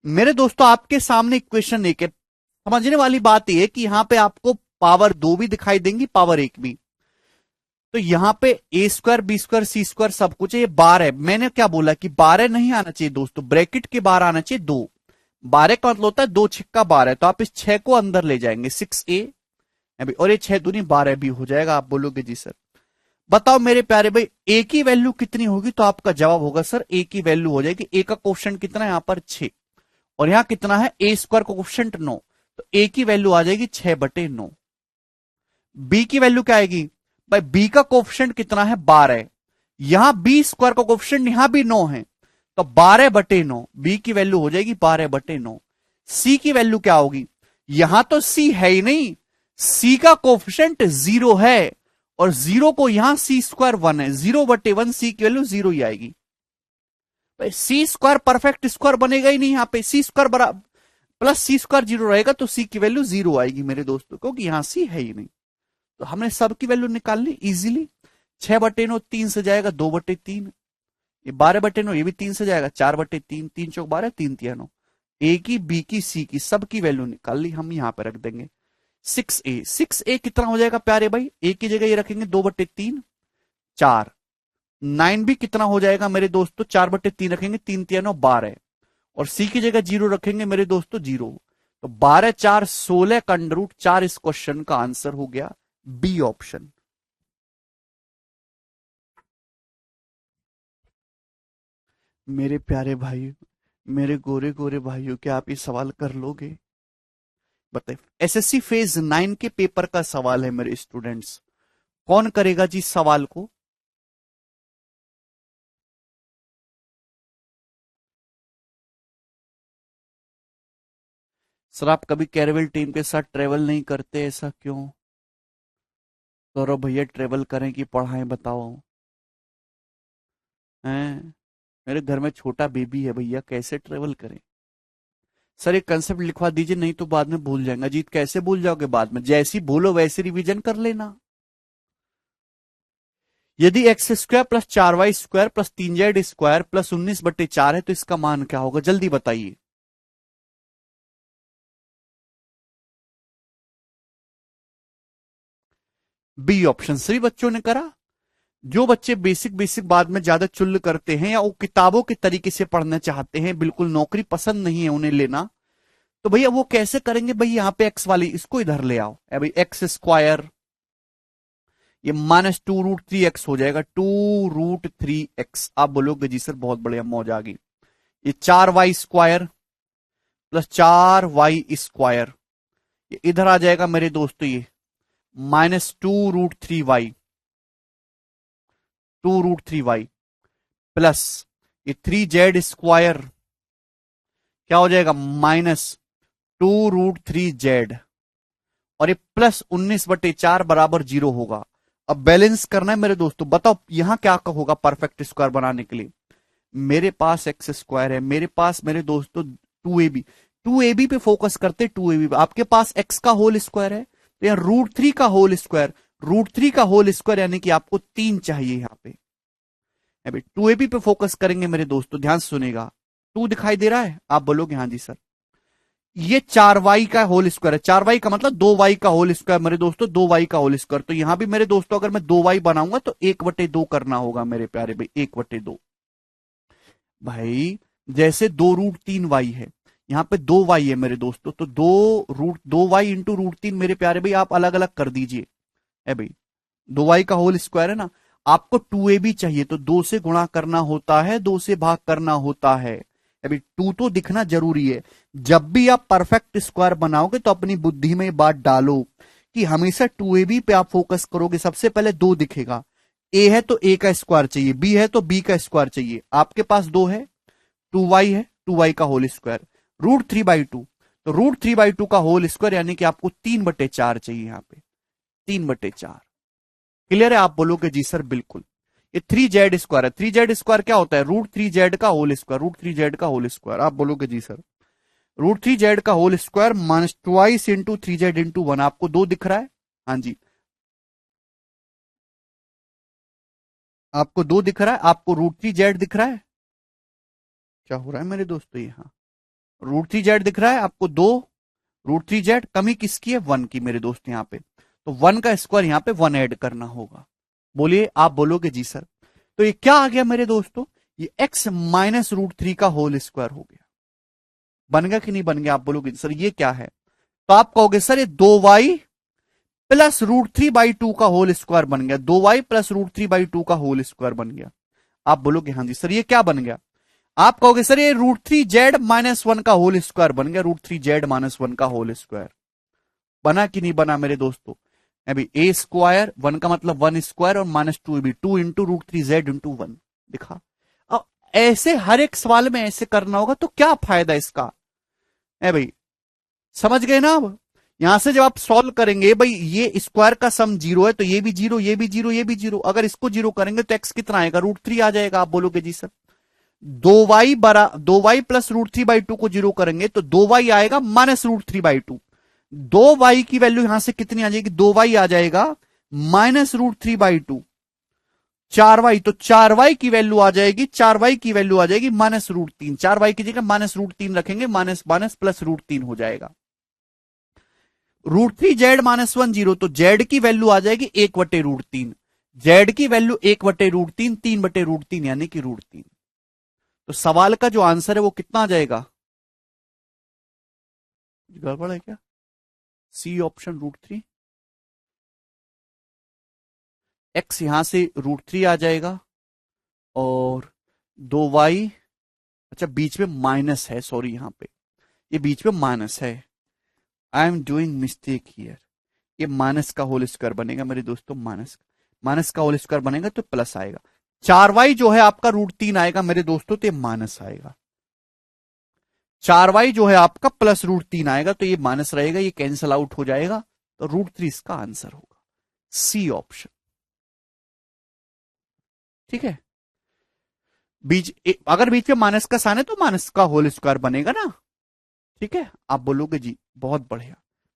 मेरे दोस्तों आपके सामने इक्वेशन एक है। समझने वाली बात यह है कि यहां पे आपको पावर 2 भी दिखाई देंगी, पावर 1 भी। तो यहां पे ए स्क्वायर बी स्क्वायर सी स्क्वायर सब कुछ है, ये बार है। मैंने क्या बोला कि 12 नहीं आना चाहिए दोस्तों, ब्रैकेट के बाहर आना चाहिए 2। 12 का मतलब होता है 2 छिक्का 12, तो आप इस 6 को अंदर ले जाएंगे 6a अभी, और ये 6 दूनी 12 भी हो जाएगा। आप बोलोगे जी सर। बताओ मेरे प्यारे भाई ए की वैल्यू कितनी होगी, तो आपका जवाब होगा सर ए की वैल्यू हो जाएगी, ए का कोफिशिएंट कितना है यहां पर 6, और यहां कितना है ए स्क्वायर का कोफिशिएंट 9, तो ए की वैल्यू आ जाएगी 6/9। बी की वैल्यू क्या आएगी भाई, बी का कोफिशिएंट कितना है 12, यहां बी स्क्वायर का कोफिशिएंट यहां भी 9 है, तो 12/9 बी की वैल्यू हो जाएगी 12/9। सी की वैल्यू क्या होगी, यहां तो सी है ही नहीं, सी का कोफिशिएंट 0 है, और 0 को यहां सी स्क्वायर 1 है, 0/1 सी की वैल्यू 0 ही आएगी। भाई सी स्क्वायर परफेक्ट स्क्वायर बनेगा ही नहीं, यहां पे सी स्क्वायर बराबर प्लस सी स्क्वायर 0 रहेगा, तो सी की वैल्यू 0 आएगी मेरे दोस्तों, क्योंकि यहां सी है ही नहीं। तो हमने सबकी वैल्यू निकाल ली इजीली। 6/9 3 से जाएगा 2/3, ये 12/9 ये भी 3 से जाएगा 4/3, 3 चौक 12 3 तिया 9। ए की बी की सी की सबकी वैल्यू निकाल ली, हम यहां पर रख देंगे 6a कितना हो जाएगा प्यारे भाई, ए की जगह ये रखेंगे 2/3 4। 9 भी कितना हो जाएगा मेरे दोस्तों, 4/3 रखेंगे 3 तिया 9 12, और सी की जगह 0 रखेंगे मेरे दोस्तों 0। तो 12 4 16 का अंडर रूट 4 इस क्वेश्चन का आंसर हो गया बी ऑप्शन। मेरे प्यारे भाई, मेरे गोरे गोरे भाइयों, क्या आप ये सवाल कर लोगे? बताइए, एसएससी फेज 9 के पेपर का सवाल है मेरे स्टूडेंट्स, कौन करेगा जी इस सवाल को? सर आप कभी कैरवल टीम के साथ ट्रेवल नहीं करते, ऐसा क्यों? गौरव भैया ट्रेवल करें कि पढ़ाएं बताओ? हैं? मेरे घर में छोटा बेबी है भैया, कैसे ट्रेवल करें? सर एक कंसेप्ट लिखवा दीजिए, नहीं तो बाद में भूल जाएगा। जीत कैसे भूल जाओगे बाद में, जैसी बोलो वैसे रिवीजन कर लेना। यदि x square plus 4y square plus 3z square plus 19/4 है, तो इसका मान क्या होगा, जल्दी बताइए। बी ऑप्शन सभी बच्चों ने करा। जो बच्चे बेसिक बेसिक बाद में ज्यादा चुल्ल करते हैं, या वो किताबों के तरीके से पढ़ना चाहते हैं, बिल्कुल नौकरी पसंद नहीं है उन्हें लेना, तो भैया वो कैसे करेंगे, भाई यहाँ पे एक्स वाली इसको इधर ले आओ, भाई एक्स स्क्वायर, ये -2√3x हो जाएगा, 2√3x। आप बोलोगे जी सर बहुत बढ़िया, मौज आ गई। ये 4y square plus 4y square, ये इधर आ जाएगा मेरे दोस्तों, ये -2√3y, 2√3y प्लस ये 3z स्क्वायर क्या हो जाएगा, -2√3z, और ये प्लस 19/4 बराबर 0 होगा। अब बैलेंस करना है मेरे दोस्तों, बताओ यहां क्या होगा परफेक्ट स्क्वायर बनाने के लिए। मेरे पास एक्स स्क्वायर है, मेरे पास मेरे दोस्तों 2ab, 2ab पे फोकस करते, 2ab आपके पास एक्स का होल स्क्वायर है, तो यहां √3 का होल स्क्वायर, √3 का होल स्क्वायर यानी कि आपको 3 चाहिए यहां पे। अभी 2ab पे फोकस करेंगे मेरे दोस्तों, ध्यान से सुनेगा। 2 दिखाई दे रहा है, आप बोलोगे हाँ जी सर। ये 4y का होल स्क्वायर है, 4y का मतलब 2y का होल स्क्वायर मेरे दोस्तों, 2y का होल स्क्वायर। तो यहां भी मेरे दोस्तों अगर मैं 2y बनाऊंगा तो 1/2 करना होगा मेरे प्यारे भाई, 1/2। भाई जैसे 2√3y है, यहां पे 2y है मेरे दोस्तों, तो 2y इंटू √3 मेरे प्यारे भाई आप अलग अलग कर दीजिए। है भाई 2y का होल स्क्वायर है ना, आपको 2ab चाहिए, तो 2 से गुणा करना होता है, 2 से भाग करना होता है। अभी 2 तो दिखना जरूरी है। जब भी आप परफेक्ट स्क्वायर बनाओगे तो अपनी बुद्धि में ये बात डालो कि हमेशा 2ab पे आप फोकस करोगे, सबसे पहले 2 दिखेगा, ए है तो ए का स्क्वायर चाहिए, बी है तो बी का स्क्वायर चाहिए, आपके पास 2 है, 2y है, 2y का होल स्क्वायर, √3/2, तो √3/2 का होल स्क्वायर यानी कि आपको 3/4 चाहिए यहां पे, 3/4। क्लियर है? आप बोलोगे जी सर बिल्कुल। ये 3z स्क्वायर है, 3z स्क्वायर क्या होता है, √3z का होल स्क्वायर, √3z का होल स्क्वायर। आप बोलोगे जी सर √3z का whole square minus twice into 3z/1, आपको 2 दिख रहा है? हाँ जी, आपको 2 दिख रहा है, आपको √3z दिख रहा है? क्या हो रहा है मेरे दोस्तों यहाँ? रूट थ्री जेड दिख रहा है आपको, दो रूट थ्री जेड, कमी किसकी है, वन की मेरे दोस्त यहाँ पे। तो वन का स्क्वायर यहाँ पे वन ऐड करना होगा। बोलिए, आप बोलोगे जी सर। तो ये क्या आ गया मेरे दोस्तों, ये एक्स माइनस रूट थ्री का होल स्क्वायर हो गया। बन गया कि नहीं बन गया, आप बोलोगे सर ये क्या है। तो आप कहोगे सर ये दो y plus root three by two का होल स्क्वायर बन गया, दो y plus root three by two का होल स्क्वायर बन गया। आप बोलोगे हाँ जी सर ये क्या बन गया। आप कहोगे सर ये root three z minus one का होल स्क्वायर बन गया, root three z minus one का होल स्क्वायर। बना कि नहीं बना मेरे दोस्तों। अभी ए स्क्वायर, वन का मतलब वन स्क्वायर, और माइनस टू भी, two into root three z into one. दिखा। अब ऐसे हर एक सवाल में ऐसे करना होगा, तो क्या फायदा इसका है भाई, समझ गए ना। अब यहां से जब आप सॉल्व करेंगे भाई, ये स्क्वायर का सम जीरो है तो ये भी जीरो, ये भी जीरो, ये भी जीरो, अगर इसको जीरो करेंगे तो एक्स कितना आएगा, रूट थ्री आ जाएगा। आप बोलोगे जी सर दो y plus root three by two को जीरो करेंगे तो दो वाई आएगा minus root three by two. दो वाई की वैल्यू यहां से कितनी आ जाएगी, दो वाई आ जाएगा minus root three by two. चार वाई, तो चार वाई की वैल्यू आ जाएगी, चार वाई की वैल्यू आ जाएगी माइनस रूट तीन। चार वाई की जगह माइनस रूट तीन रखेंगे, माइनस माइनस प्लस रूट तीन हो जाएगा। Root three z minus one zero, तो जेड की वैल्यू आ जाएगी एक बटे रूट तीन। जेड की वैल्यू एक बटे रूट तीन, तीन बटे रूट तीन यानी कि रूट तीन। तो सवाल का जो आंसर है वो कितना आ जाएगा, गड़बड़ है क्या, C option root three. X यहां से रूट थ्री आ जाएगा, और दो वाई, अच्छा बीच में माइनस है, सॉरी यहां पे ये बीच में माइनस है, I am doing mistake here. ये माइनस का होल स्क्वायर बनेगा मेरे दोस्तों, माइनस माइनस का होल स्क्वायर बनेगा तो प्लस आएगा। चार वाई जो है आपका रूट तीन आएगा मेरे दोस्तों, तो ये माइनस आएगा। चार वाई जो है आपका प्लस रूट तीन आएगा, तो ये माइनस रहेगा, ये कैंसल आउट हो जाएगा, तो रूट थ्री इसका आंसर होगा, सी ऑप्शन। ठीक है, अगर बीच में माइनस का साइन है तो माइनस का होल स्क्वायर बनेगा ना। ठीक है, आप बोलोगे जी बहुत बढ़िया,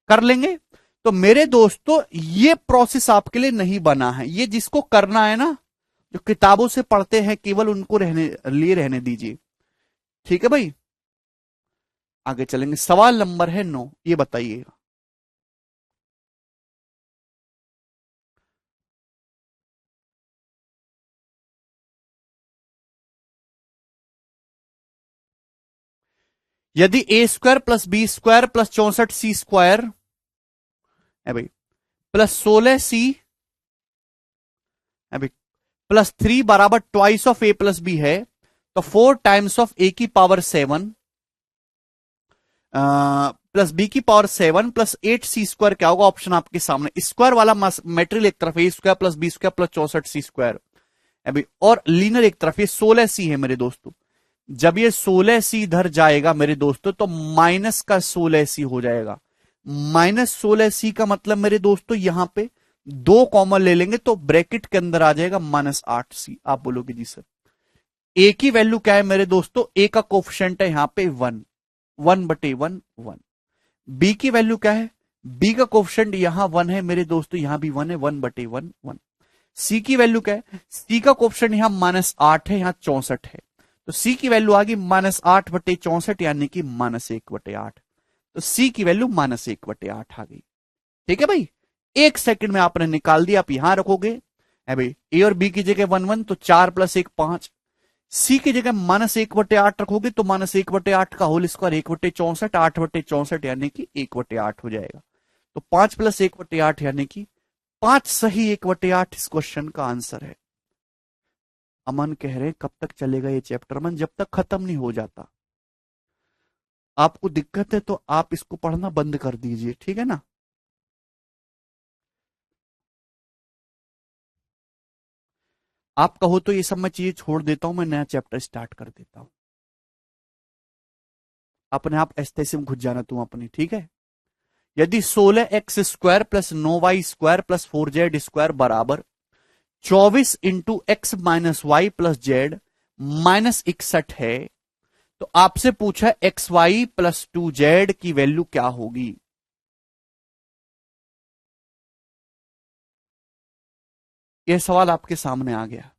कर लेंगे। तो मेरे दोस्तों ये प्रोसेस आपके लिए नहीं बना है, ये जिसको करना है ना, जो किताबों से पढ़ते हैं केवल उनको रहने दीजिए। ठीक है भाई, आगे चलेंगे। सवाल नंबर है 9, ये बताइएगा। यदि a square plus b square plus चौसठ सी स्क्वायर है भाई, प्लस 16 सी है भाई, प्लस थ्री बराबर twice of A plus b है, तो फोर टाइम्स ऑफ ए की पावर सेवन प्लस बी की power seven plus eight c square क्या होगा, ऑप्शन आपके सामने। स्क्वायर वाला मेटेरियल एक तरफ, a square plus b square plus चौसठ सी स्क्वायर अभी, और लीनर एक तरफ, ये 16 सी है मेरे दोस्तों। जब ये 16 सी इधर जाएगा मेरे दोस्तों, तो माइनस का 16 सी हो जाएगा। माइनस 16 सी का मतलब मेरे दोस्तों यहां पे दो कॉमन ले लेंगे तो ब्रैकेट के अंदर आ जाएगा माइनस 8 सी। आप बोलोगे जी सर ए की वैल्यू क्या है मेरे दोस्तों, ए का कोफिशिएंट है यहां पे वन, वन बटे वन वन। बी की वैल्यू क्या है, बी का कोफिशिएंट यहां वन है मेरे दोस्तों, यहां भी वन है, वन बटे वन वन। सी की वैल्यू क्या है, सी का कोफिशिएंट यहां माइनस आठ है, यहां 64 है, तो सी की वैल्यू आ गई माइनस आठ बटे चौसठ यानी कि माइनस एक बटे आठ। तो सी की वैल्यू माइनस एक बटे आठ आ गई। ठीक है भाई, एक सेकंड में आपने निकाल दिया, आप यहां रखोगे है भाई, ए और बी की जगह वन वन, तो चार प्लस एक पांच। सी की जगह माइनस एक बटे आठ रखोगे तो माइनस एक बटे आठ का होल स्क्वायर एक बटे चौसठ, आठ बटे चौसठ यानी कि एक बटे आठ हो जाएगा। तो पांच प्लस एक बटे आठ यानी कि पांच सही एक बटे आठ इस क्वेश्चन का आंसर है। अमन कह रहे कब तक चलेगा ये चैप्टर, मन जब तक खत्म नहीं हो जाता। आपको दिक्कत है तो आप इसको पढ़ना बंद कर दीजिए, ठीक है ना। आप कहो तो ये सब मैं चीजें छोड़ देता हूं, मैं नया चैप्टर स्टार्ट कर देता हूं। अपने आप एस्तेसिस में घुस जाना तुम अपनी, ठीक है। यदि 16x² plus 9y² plus 4z square बराबर 24 × x - y plus Z minus 61 है, तो आपसे पूछा xy प्लस 2z की वैल्यू क्या होगी। यह सवाल आपके सामने आ गया।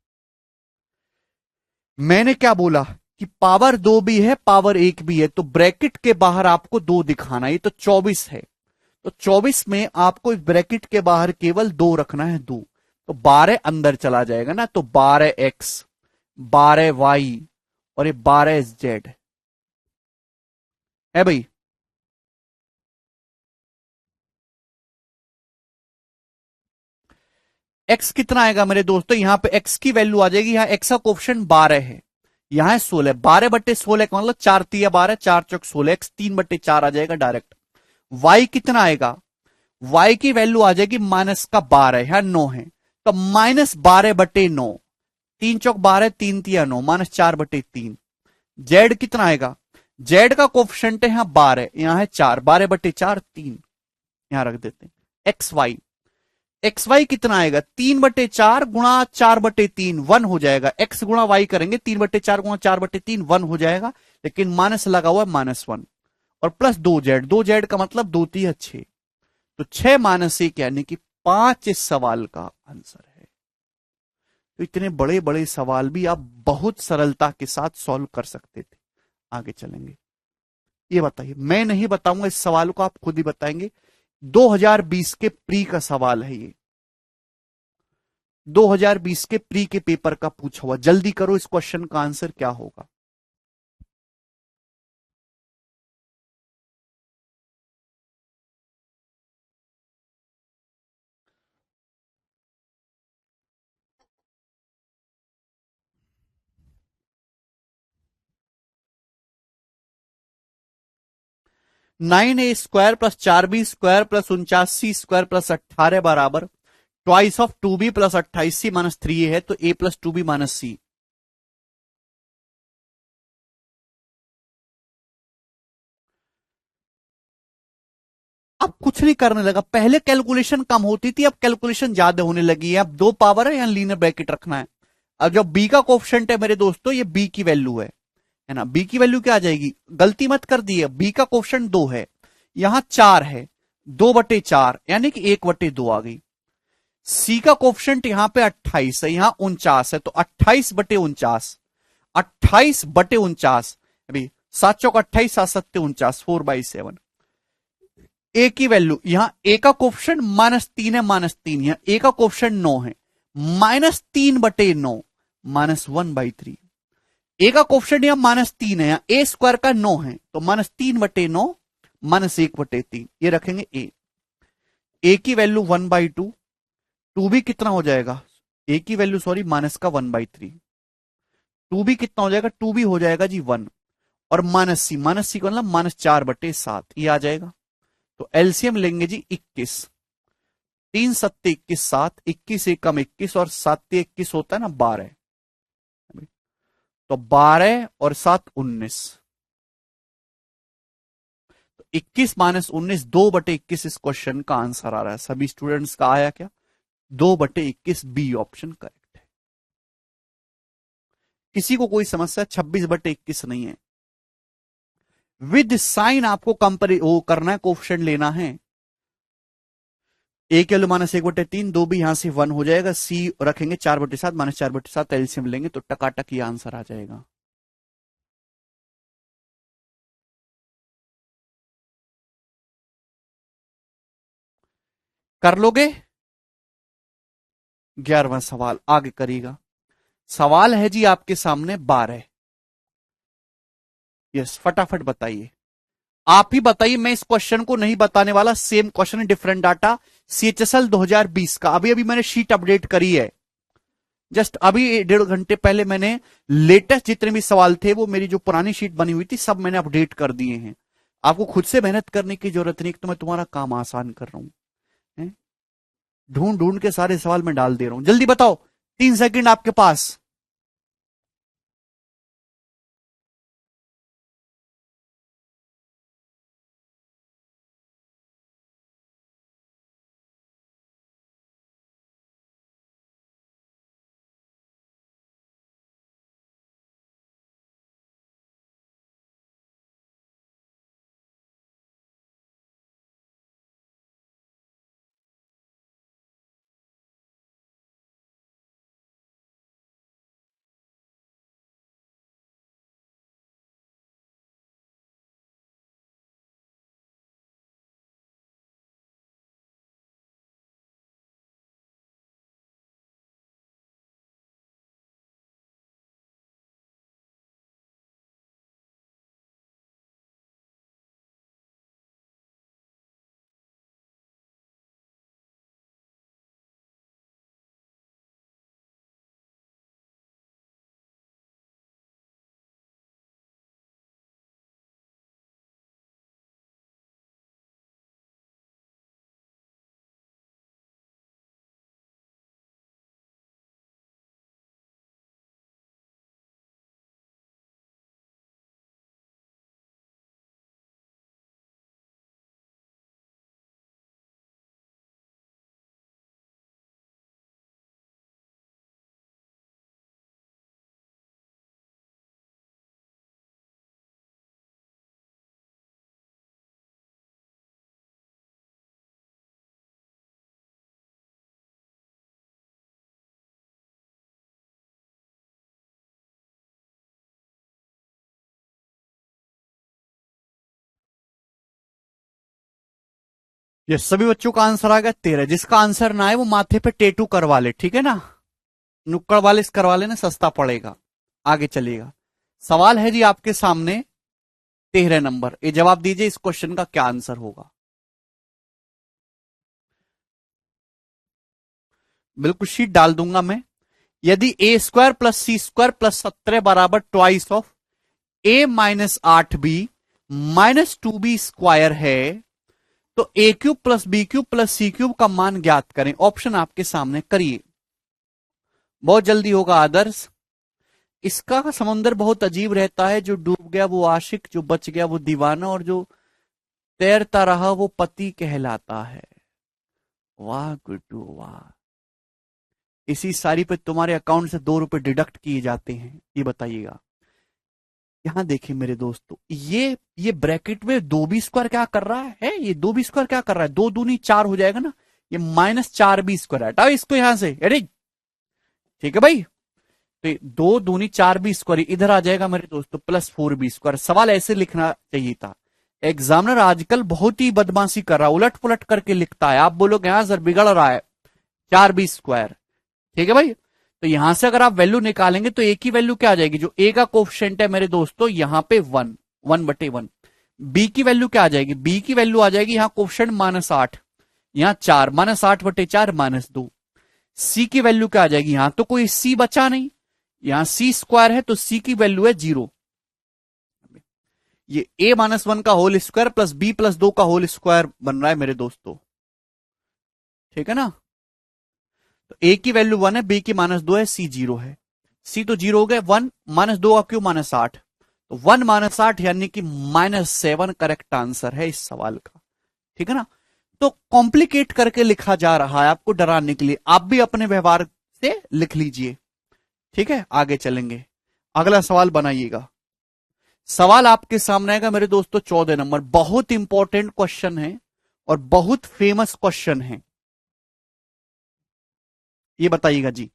मैंने क्या बोला कि पावर 2 भी है पावर 1 भी है, तो ब्रैकेट के बाहर आपको 2 दिखाना है। ये तो 24 है, तो 24 में आपको इस ब्रैकेट के बाहर केवल 2 रखना है, 2। तो 12 अंदर चला जाएगा ना, तो 12x, 12y और ये 12z है भाई। x कितना आएगा मेरे दोस्तों, यहां पे x की वैल्यू आ जाएगी, यहां x का कोफिशिएंट 12 है, यहां है 16, 12/16 का मतलब 4×3 12, 4×4 16, x 3/4 आ जाएगा डायरेक्ट। y कितना आएगा, y की वैल्यू आ जाएगी माइनस का 12, यहां 9 है, तो -12/9, 3×4 12, 3×3 9, -4/3। z कितना आएगा, z का कोफिशिएंट है यहां 12, यहां है 4, 12/4 3, यहां रख देते हैं। एक्स वाई, एक्स वाई कितना आएगा, 3/4 गुणा 4/3, 1 हो जाएगा। एक्स गुणा वाई करेंगे, 3/4 गुणा 4/3, 1 हो जाएगा, लेकिन माइनस लगा हुआ है -1, और प्लस 2z, 2z का मतलब 2×3 = 6, तो 6 - 1 यानी कि 5 इस सवाल का आंसर है। तो इतने बड़े बड़े सवाल भी आप बहुत सरलता के साथ सॉल्व कर सकते थे। आगे चलेंगे, ये बताइए, मैं नहीं बताऊंगा इस सवाल को, आप खुद ही बताएंगे। 2020 के प्री का सवाल है ये, 2020 के प्री के पेपर का पूछा हुआ, जल्दी करो, इस क्वेश्चन का आंसर क्या होगा।9a² + 4b² + 49c² + 18 बराबर twice of 2b + 28c - 3a है, तो a + 2b - c। अब कुछ नहीं करने लगा, पहले कैलकुलेशन कम होती थी, अब कैलकुलेशन ज्यादा होने लगी है। अब 2 पावर है, यहां लीनियर ब्रैकेट रखना है। अब जो b का कोफिशिएंट है मेरे दोस्तों, ये b की वैल्यू है ना, b की वैल्यू क्या आ जाएगी, गलती मत कर दी है, b का कोफिशिएंट 2 है, यहां 4 है, 2/4 यानी कि 1/2 आ गई। c का कोफिशिएंट यहां पे 28 है, यहां 49 है, तो 28/49, 28/49, अभी 7×4 = 28, 7×7 = 49, 4/7। ए की वैल्यू, यहां ए का कोफिशिएंट -3 है, -3, यहां ए का कोफिशिएंट 9 है, -3/9, -1/3। ए का कोफिशिएंट यहां -3 है, यहां ए स्क्वायर का 9 है, तो -3/9, -1/3, ये रखेंगे ए। ए की वैल्यू 1/2, टू भी कितना हो जाएगा, ए की वैल्यू सॉरी माइनस का 1/3, टू भी कितना हो जाएगा, टू भी हो जाएगा जी 1, और माइनस सी का मतलब -4/7, ये आ जाएगा। तो एलसीएम लेंगे जी 21, 3×7 = 21, 7, 21 × 1 = 21, और 7×3 = 21 होता है ना 12, तो 12 और 7 = 19, तो 21 - 19, 2/21 इस क्वेश्चन का आंसर आ रहा है। सभी स्टूडेंट्स का आया क्या, 2/21, बी ऑप्शन करेक्ट है। किसी को कोई समस्या, 26/21 नहीं है, विद साइन आपको कंपेरि वो करना है, कोफिशिएंट लेना है। ए के वैल्यू -1/3, दो भी यहां से 1 हो जाएगा, सी रखेंगे 4/7, -4/7 एलसीएम लेंगे, तो टकाटक ये आंसर आ जाएगा। कर लोगे, 11वां सवाल आगे करिएगा। सवाल है जी आपके सामने 12, यस फटाफट बताइए, आप ही बताइए, मैं इस क्वेश्चन को नहीं बताने वाला, सेम क्वेश्चन है, डिफरेंट डाटा, सीएचएसएल 2020 का, अभी अभी मैंने शीट अपडेट करी है, जस्ट अभी 1.5 घंटे पहले मैंने लेटेस्ट जितने भी सवाल थे, वो मेरी जो पुरानी शीट बनी हुई थी सब मैंने अपडेट कर दिए हैं। आपको खुद से मेहनत करने की जरूरत नहीं, तो मैं तुम्हारा काम आसान कर रहा हूं, ढूंढ ढूंढ के सारे सवाल मैं डाल दे रहा हूं, जल्दी बताओ, 3 सेकंड आपके पास। ये सभी बच्चों का आंसर आ गया 13। जिसका आंसर ना है वो माथे पे टेटू करवा ले, ठीक है ना, नुक्कड़ वाले करवा लेना, सस्ता पड़ेगा। आगे चलिएगा, सवाल है जी आपके सामने 13 नंबर। ये जवाब दीजिए, इस क्वेश्चन का क्या आंसर होगा। बिल्कुल शीट डाल दूंगा मैं। यदि a square plus c square plus 17 बराबर twice of a minus 8b minus 2b square है, तो a cube plus b cube plus c cube का मान ज्ञात करें। ऑप्शन आपके सामने, करिए, बहुत जल्दी होगा आदर्श। इसका समुंदर बहुत अजीब रहता है, जो डूब गया वो आशिक, जो बच गया वो दीवाना, और जो तैरता रहा वो पति कहलाता है। वाह गुड्डू वाह। इसी सारी पे तुम्हारे अकाउंट से 2 रुपए डिडक्ट किए जाते हैं, ये बताइएगा। यहां देखिए मेरे दोस्तों, ये ब्रैकेट में 2b स्क्वायर क्या कर रहा है, ये 2b स्क्वायर क्या कर रहा है, 2 दूनी 4 हो जाएगा ना, ये माइनस 4b स्क्वायर हटाओ इसको यहां से, अरे ठीक है भाई। तो 2 दूनी 4b स्क्वायर इधर आ जाएगा मेरे दोस्तों, प्लस 4b स्क्वायर। सवाल ऐसे लिखना चाहिए था। एग्जामिनर आजकल बहुत ही बदमाशी कर रहा है, उलट पुलट करके लिखता है। आप बोलोगे हाँ सर बिगड़ रहा है, 4b स्क्वायर, ठीक है भाई। तो यहां से अगर आप वैल्यू निकालेंगे तो ए की वैल्यू क्या आ जाएगी, जो ए का कोफिशिएंट है मेरे दोस्तों यहां पे 1, 1/1। बी की वैल्यू क्या आ जाएगी, बी की वैल्यू आ जाएगी यहां कोफिशिएंट -8, यहां 4, -8/4 -2। सी की वैल्यू क्या आ जाएगी, यहां तो कोई सी बचा नहीं, यहां सी स्क्वायर है तो सी की वैल्यू है 0। ये a-1 का whole square plus b plus 2 का होल स्क्वायर बन रहा है मेरे दोस्तों, ठीक है ना। तो a की वैल्यू 1 है, b की -2 है, c 0 है। c तो 0 हो गया, 1 -2 का क्यों -8, तो 1 -8 यानी कि -7 करेक्ट आंसर है इस सवाल का, ठीक है ना। तो कॉम्प्लिकेट करके लिखा जा रहा है आपको डराने के लिए, आप भी अपने व्यवहार से लिख लीजिए, ठीक है। आगे चलेंगे, अगला सवाल बनाइएगा। सवाल आपके सामने आएगा मेरे दोस्तों 14 नंबर। बहुत इंपॉर्टेंट क्वेश्चन है और बहुत फेमस क्वेश्चन है, ये बताइएगा जी।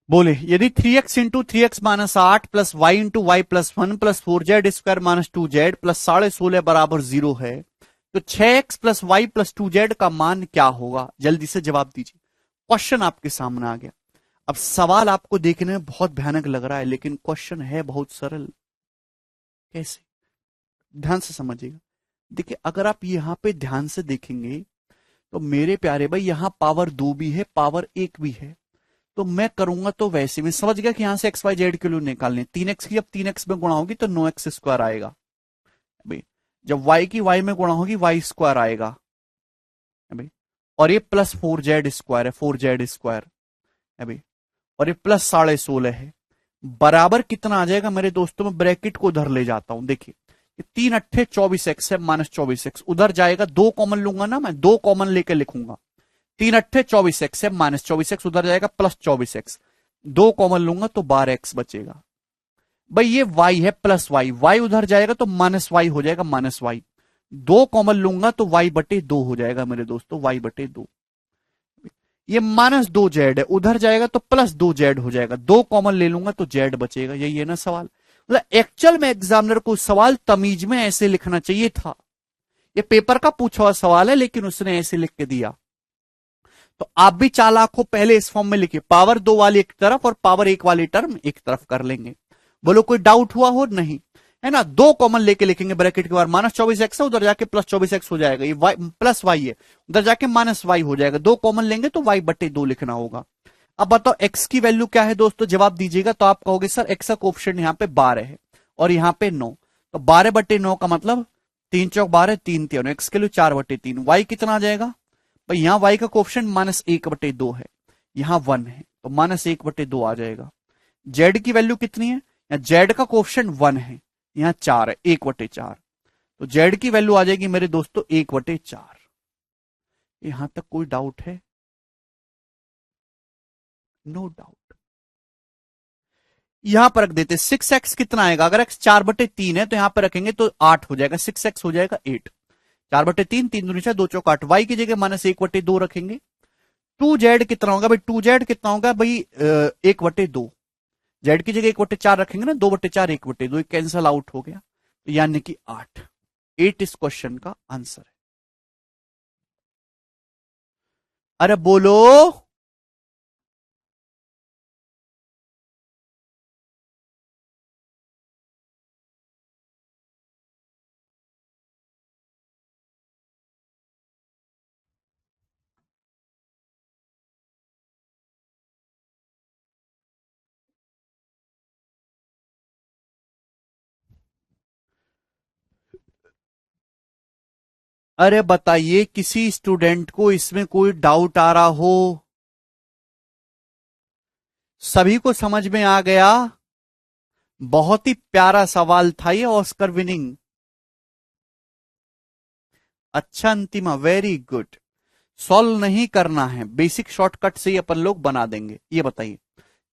बोले यदि 3x into 3x-8 plus y into y plus 1 plus 4z² -2z plus 16.5 बराबर 0 है, तो 6x plus y plus 2z का मान क्या होगा। जल्दी से जवाब दीजिए, क्वेश्चन आपके सामने आ गया। अब सवाल आपको देखने में बहुत भयानक लग रहा है, लेकिन क्वेश्चन है बहुत सरल। कैसे, ध्यान से समझिएगा। देखिए अगर आप यहां पे ध्यान से देखेंगे तो मेरे प्यारे भाई यहां पावर 2 भी है, पावर 1 भी है। तो मैं करूंगा तो वैसे में समझ गया कि यहां से XYZ के लिए निकालने, 3x की जब 3x में गुणा होगी तो 9x² आएगा भाई, जब y की y में गुणा होगी y² आएगा भाई, और ये प्लस 4z² है, 4z² है भाई, और ये प्लस 16.5 है, बराबर कितना आ जाएगा मेरे दोस्तों। मैं ब्रैकेट को उधर ले जाता हूं, देखिए 3 × 8 = 24x है, -24x उधर जाएगा, 2 कॉमन लूंगा ना, मैं 2 कॉमन लेके लिखूंगा। 3 × 8 = 24x है, -24x उधर जाएगा, प्लस 24x, 2 कॉमन लूंगा तो 12x बचेगा। भाई ये y है प्लस वाई, y उधर जाएगा तो -y हो जाएगा, -y, 2 कॉमन लूंगा तो y/2 हो जाएगा मेरे दोस्तों, y/2। ये -2z है, उधर जाएगा तो +2z हो जाएगा, 2 कॉमन ले लूंगा तो z बचेगा। यही है ना सवाल। मतलब एक्चुअल में एग्जामिनर को सवाल तमीज में ऐसे लिखना चाहिए था। ये पेपर का पूछा हुआ सवाल है लेकिन उसने ऐसे लिख के दिया। तो आप भी चालाक हो, पहले इस फॉर्म में लिखिए, पावर 2 वाली एक तरफ और पावर 1 वाली टर्म एक तरफ कर लेंगे। बोलो कोई डाउट हुआ हो, नहीं है ना। 2 कॉमन लेके लिखेंगे ब्रैकेट के बाद, -24x है उधर जाके +24x हो जाएगा, ये प्लस वाई है उधर जाके -y हो जाएगा, 2 कॉमन लेंगे तो y/2 लिखना होगा। अब बताओ x की वैल्यू क्या है दोस्तों, जवाब दीजिएगा। तो आप कहोगे सर x का कोफिशिएंट यहाँ पे 12 है और यहाँ पे 9, तो 12/9 का मतलब 3 चौक 12, 3 3, x के लिए 4/3, y कितना आ जाएगा भाई, यहाँ y का कोफिशिएंट -1/2 है, यहाँ 1 है, तो तो -1/2 आ जाएगा। जेड की वैल्यू कितनी है, यहाँ जेड का कोफिशिएंट 1 है, यहाँ 4 है, 1/4। तो जेड की वैल्यू आ जाएगी मेरे दोस्तों 1/4। यहां तक कोई डाउट है? No doubt. यहां पर रख देते 6x कितना आएगा, अगर x 4/3 है तो यहां पर रखेंगे तो 8 हो जाएगा, 6x हो जाएगा 8। 4/3, 3 दूनी 6, 2 चौक 8। y की जगह -1/2 रखेंगे। 2z कितना होगा भाई, 2z कितना होगा भाई 1/2। जेड की जगह 1/4 रखेंगे ना, 2/4 1/2, कैंसल आउट हो गया, तो यानी कि 8। 8 इस क्वेश्चन का आंसर है। अरे बोलो। अरे बताइए, किसी स्टूडेंट को इसमें कोई डाउट आ रहा हो? सभी को समझ में आ गया? बहुत ही प्यारा सवाल था ये, ऑस्कर विनिंग। अच्छा अंतिमा, वेरी गुड। सॉल्व नहीं करना है, बेसिक शॉर्टकट से ही अपन लोग बना देंगे। ये बताइए,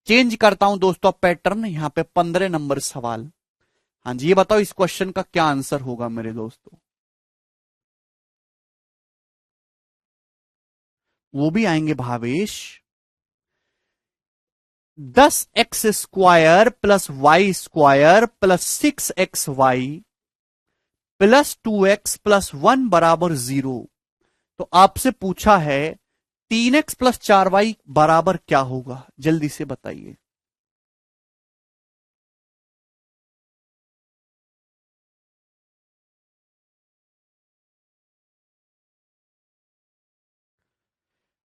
चेंज करता हूं दोस्तों पैटर्न, यहां पे 15 नंबर सवाल। हाँ जी, ये बताओ इस क्वेश्चन का क्या आंसर होगा मेरे दोस्तों? वो भी आएंगे Bhavesh. 10x² + y² + 6xy + 2x + 1 = 0। तो आपसे पूछा है 3x + 4y बराबर क्या होगा, जल्दी से बताइए।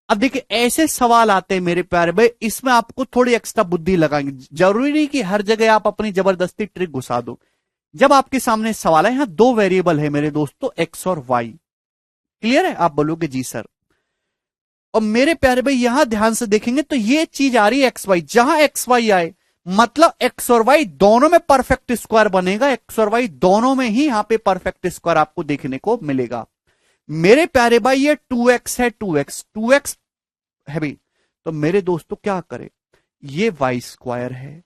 अब देखिए, ऐसे सवाल आते हैं मेरे प्यारे भाई, इसमें आपको थोड़ी एक्स्ट्रा बुद्धि लगाएंगे। जरूरी नहीं कि हर जगह आप अपनी जबरदस्ती ट्रिक घुसा दो। जब आपके सामने सवाल है, यहां दो वेरिएबल है मेरे दोस्तों, एक्स और वाई। क्लियर है? आप बोलोगे जी सर। और मेरे प्यारे भाई यहां ध्यान से देखेंगे तो ये चीज आ रही है एक्स वाई, जहां एक्स वाई आए मतलब एक्स और वाई दोनों में परफेक्ट स्क्वायर बनेगा। एक्स और वाई दोनों में ही यहां पे परफेक्ट स्क्वायर आपको देखने को मिलेगा। मेरे प्यारे भाई ये 2x है, 2x है भाई। तो मेरे दोस्तों क्या करें, ये वाई² है,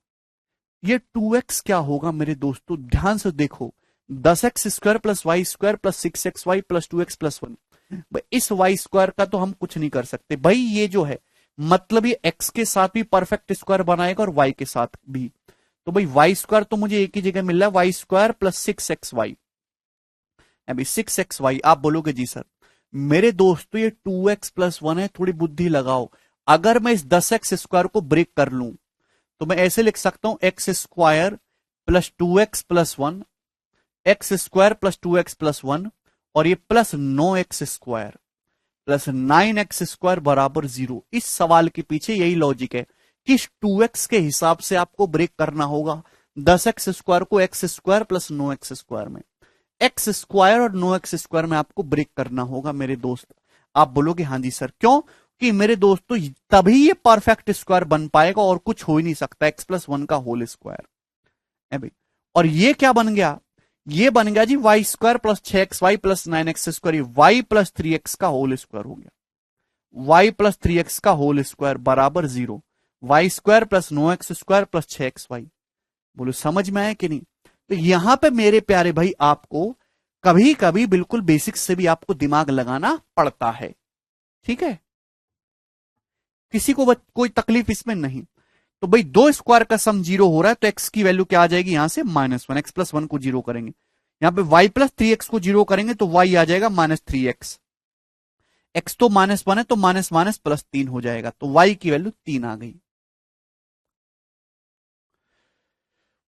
ये 2x क्या होगा मेरे दोस्तों, ध्यान से देखो। 10x² + y² + 6xy + 2x + 1। इस y² का तो हम कुछ नहीं कर सकते भाई, ये जो है मतलब ये x के साथ भी परफेक्ट स्क्वायर बनाएगा और y के साथ भी। तो भाई y² तो मुझे एक ही जगह मिल रहा है, y² + 6xy। अभी 6xy आप बोलोगे जी सर। मेरे दोस्तों ये 2x + 1 है, थोड़ी बुद्धि लगाओ। अगर मैं इस 10x² को ब्रेक कर लूं तो मैं ऐसे लिख सकता हूं x² + 2x + 1, x² + 2x + 1, और ये +9x² + 9x² = 0। इस सवाल के पीछे यही लॉजिक है कि 2x के हिसाब से आपको ब्रेक करना होगा 10x² को x² + 9x² में, x² और 9x² में आपको ब्रेक करना होगा मेरे दोस्त। आप बोलोगे हाँ जी सर, क्यों? कि मेरे दोस्तों तभी ये परफेक्ट स्क्वायर बन पाएगा, और कुछ हो ही नहीं सकता, x + 1 का होल स्क्वायर है भाई। और ये क्या बन गया, ये बन गया जी y² + 6xy + 9x², y + 3x का होल स्क्वायर हो गया। y + 3x का whole square = 0, y² + 9x² + 6xy। बोलो समझ में आया कि नहीं? तो यहां पे मेरे प्यारे भाई आपको कभी कभी बिल्कुल बेसिक्स से भी आपको दिमाग लगाना पड़ता है, ठीक है? किसी को कोई तकलीफ इसमें नहीं। तो भाई दो स्क्वायर का सम 0 हो रहा है, तो x की वैल्यू क्या आ जाएगी यहां से -1, x + 1 को 0 करेंगे, यहां पे y + 3x को 0 करेंगे तो y आ जाएगा -3x। x तो -1 है तो माइनस माइनस +3 हो जाएगा, तो y की वैल्यू 3 आ गई।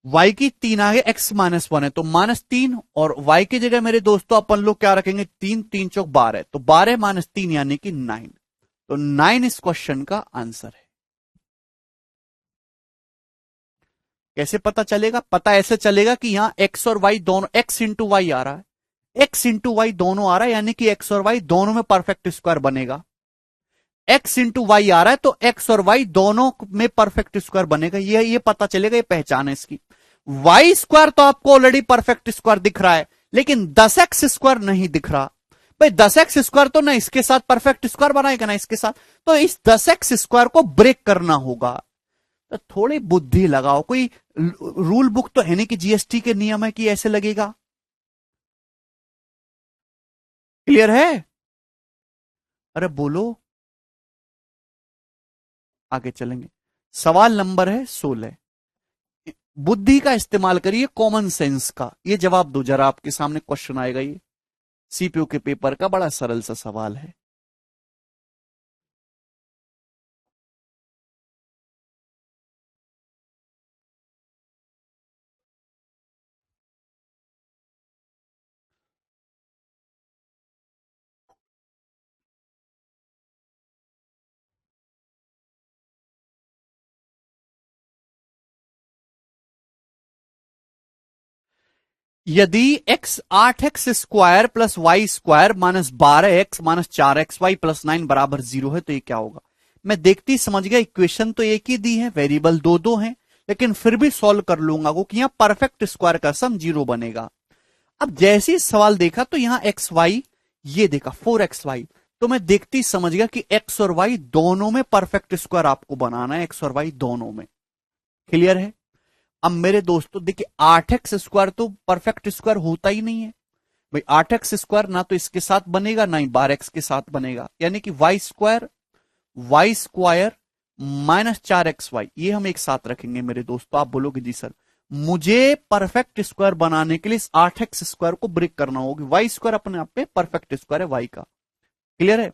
y की 3 आ गई, x -1 है तो -3, और y की जगह मेरे दोस्तों अपन लोग क्या रखेंगे, 3 3 चौक 12, तो 12 - 3 यानी कि 9। तो 9 इस क्वेश्चन का आंसर है। कैसे पता चलेगा? पता ऐसे चलेगा कि यहां x और y दोनों, x इंटू वाई आ रहा है, x इंटू वाई दोनों आ रहा है, यानी कि x और y दोनों में परफेक्ट स्क्वायर बनेगा। एक्स इंटू वाई आ रहा है, तो एक्स और वाई दोनों में परफेक्ट स्क्वायर बनेगा, ये पता चलेगा, ये पहचान है इसकी। वाई स्क्वायर तो आपको ऑलरेडी परफेक्ट स्क्वायर दिख रहा है, लेकिन 10x स्क्वायर नहीं दिख रहा। भाई 10x स्क्वायर तो ना इसके साथ परफेक्ट स्क्वायर बनाएगा ना इसके साथ, तो इस 10x स्क्वायर को ब्रेक करना होगा। तो थोड़ी बुद्धि लगाओ, कोई रूल बुक तो है नहीं कि जीएसटी के नियम है कि ऐसे लगेगा। क्लियर है? अरे बोलो, आगे चलेंगे। सवाल नंबर है 16। बुद्धि का इस्तेमाल करिए, कॉमन सेंस का। ये जवाब दो जरा, आपके सामने क्वेश्चन आएगा, ये सीपीयू के पेपर का बड़ा सरल सा सवाल है। यदि x 8x square plus y square minus 12x minus 4xy plus 9 बराबर 0 है, तो ये क्या होगा? मैं देखती समझ गया, इक्वेशन तो एक ही दी है, वेरिएबल दो दो हैं, लेकिन फिर भी सॉल्व कर लूंगा, क्योंकि यहां परफेक्ट स्क्वायर का सम 0 बनेगा। अब जैसे ही सवाल देखा तो यहां एक्स वाई, ये देखा 4xy, तो मैं देखती समझ गया कि x और y दोनों में परफेक्ट स्क्वायर आपको बनाना है, x और y दोनों में। क्लियर है? अब मेरे दोस्तों देखिए, 8x स्क्वायर तो परफेक्ट स्क्वायर होता ही नहीं है भाई। 8x स्क्वायर ना तो इसके साथ बनेगा, ना ही 12x के साथ बनेगा, यानी कि वाई स्क्वायर माइनस 4xy, ये हम एक साथ रखेंगे मेरे दोस्तों। आप बोलोगे जी सर, मुझे परफेक्ट स्क्वायर बनाने के लिए इस 8x स्क्वायर को ब्रेक करना होगा। वाई स्क्वायर अपने आप में परफेक्ट स्क्वायर है वाई का। क्लियर है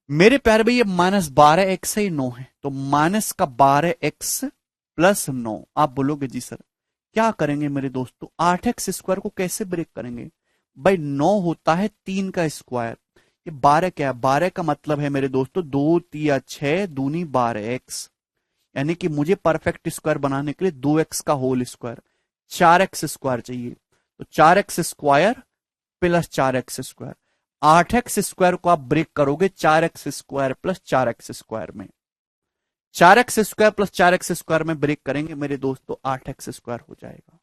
मेरे प्यारे भाई? ये माइनस 12x है, 9 है, तो माइनस का 12x प्लस 9। आप बोलोगे जी सर क्या करेंगे मेरे दोस्तों, 8x स्क्वायर को कैसे ब्रेक करेंगे? भाई 9 होता है 3 का स्क्वायर, ये 12 क्या है? 12 का मतलब है मेरे दोस्तों 2 तिया 6 दूनी 12x, यानी कि मुझे परफेक्ट स्क्वायर बनाने के लिए 2x का होल स्क्वायर, 4x स्क्वायर चाहिए। तो 4x square plus 4x square, 8x square को आप ब्रेक करोगे 4x square plus 4x square में। 4x square plus 4x square में ब्रेक करेंगे मेरे दोस्तों, 8x स्क्वायर हो जाएगा।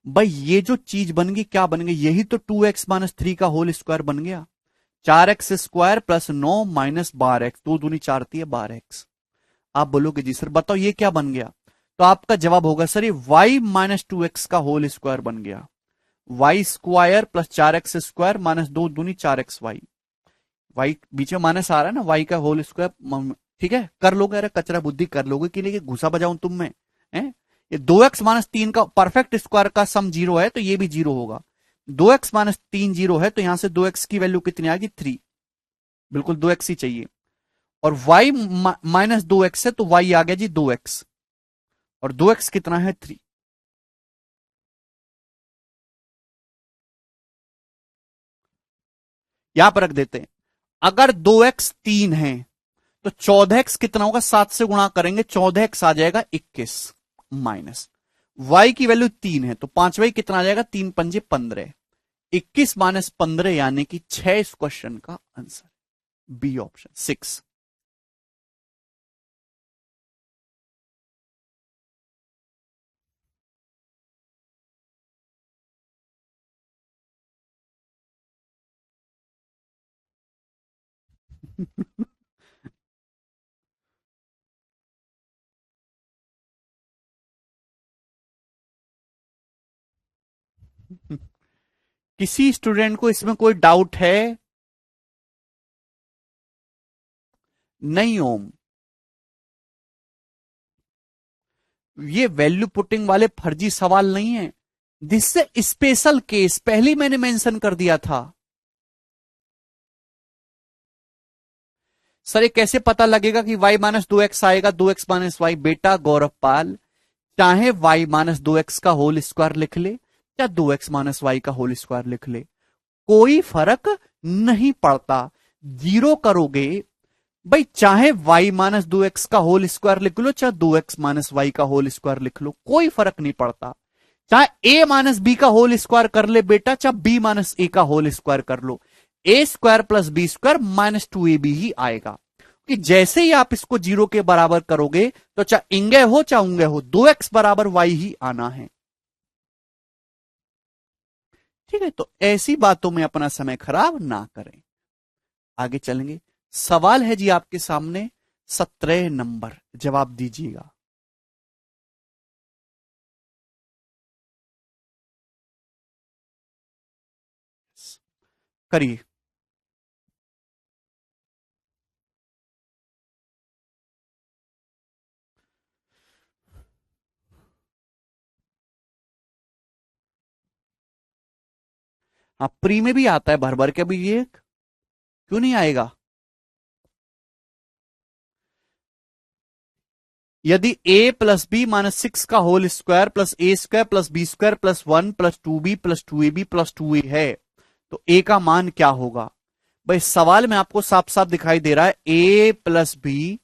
भाई ये जो चीज बन गई, क्या बन गई? यही तो 2x माइनस 3 का होल स्क्वायर बन गया। 4x square plus 9 minus 12x, 2 दूनी 4 है 12x। आप बोलोगे जी सर बताओ ये क्या बन गया? तो आपका जवाब होगा सर ये y माइनस 2x का होल स्क्वायर बन गया। Y square plus 4x square minus 2 दूनी 4x वाई बीच में माइनस आ रहा है ना, वाई का होल स्क्वायर। ठीक है, कर लोगे, अरे कचरा बुद्धि कर लोगे कि लिए घुसा बजाऊं तुम में है? ये 2x माइनस 3 का परफेक्ट स्क्वायर का सम 0 है, तो ये भी 0 होगा। 2x माइनस 3 0 है, तो यहां से 2x की वैल्यू कितनी आ गई? 3। बिल्कुल 2x ही चाहिए। और y माइनस 2x है, तो y आ गया जी 2x, और 2x कितना है? 3। यहां पर रख देते हैं, अगर 2x 3 है तो 14x कितना होगा? 7 से गुणा करेंगे, 14x आ जाएगा 21 माइनस y की वैल्यू 3 है, तो 5y कितना आ जाएगा? 3 पंजे 15, 21 माइनस 15 यानी कि 6 इस क्वेश्चन का आंसर, बी ऑप्शन 6। किसी स्टूडेंट को इसमें कोई डाउट है? नहीं ओम, ये वैल्यू पुटिंग वाले फर्जी सवाल नहीं है, दिस स्पेशल केस, पहले मैंने मेंशन कर दिया था। सर ये कैसे पता लगेगा कि y माइनस 2x आएगा? 2x माइनस वाई, बेटा गौरव पाल, चाहे y माइनस 2x का होल स्क्वायर लिख ले या 2x माइनस वाई का होल स्क्वायर लिख ले, कोई फर्क नहीं पड़ता। जीरो करोगे भाई, चाहे y माइनस 2x का होल स्क्वायर लिख लो, चाहे 2x माइनस वाई का होल स्क्वायर लिख लो, कोई फर्क नहीं पड़ता। चाहे a माइनस बी का होल स्क्वायर कर ले बेटा, चाहे b माइनस ए का होल स्क्वायर कर लो, a square plus b square minus 2ab ही आएगा, कि जैसे ही आप इसको 0 के बराबर करोगे तो चाहे इंगे हो चाहे उंगे हो 2x बराबर y ही आना है। ठीक है, तो ऐसी बातों में अपना समय खराब ना करें। आगे चलेंगे। सवाल है जी आपके सामने 17 नंबर, जवाब दीजिएगा। करिए। हाँ, प्री में भी आता है भर भर के, भी ये क्यों नहीं आएगा? यदि a प्लस बी माइनस 6 का whole square plus a square plus b square plus 1 plus 2b plus 2ab plus 2a है, तो a का मान क्या होगा? भाई सवाल में आपको साफ साफ दिखाई दे रहा है a प्लस बी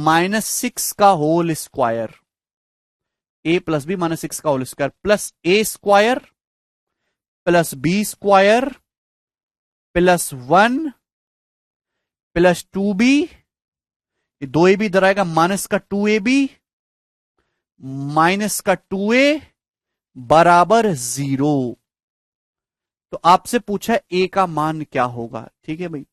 माइनस 6 का whole square, a plus B minus 6 का whole square plus a square plus b square plus 1 plus 2b, ये 2ab इधर आएगा, माइनस का 2ab माइनस का 2a बराबर 0। तो आपसे पूछा a का मान क्या होगा। ठीक है भाई,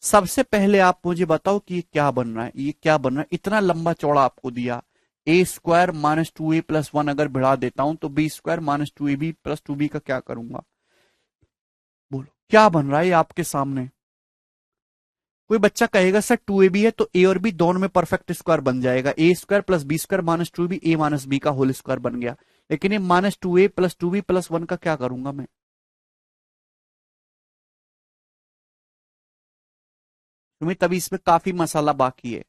सबसे पहले आप मुझे बताओ कि ये क्या बन रहा है, ये क्या बन रहा है? इतना लंबा चौड़ा आपको दिया, ए स्क्वायर माइनस 2a प्लस 1 अगर बढ़ा देता हूं तो B square minus 2ab plus 2b का क्या करूंगा? बोलो क्या बन रहा है ये आपके सामने? कोई बच्चा कहेगा सर 2ab है तो a और b दोनों में परफेक्ट स्क्वायर बन जाएगा, a square plus b square minus 2b a minus b का होल स्क्वायर बन गया। लेकिन ये minus 2a plus 2b plus 1 का क्या करूंगा मैं? तुम्हें तभी इसमें काफी मसाला बाकी है।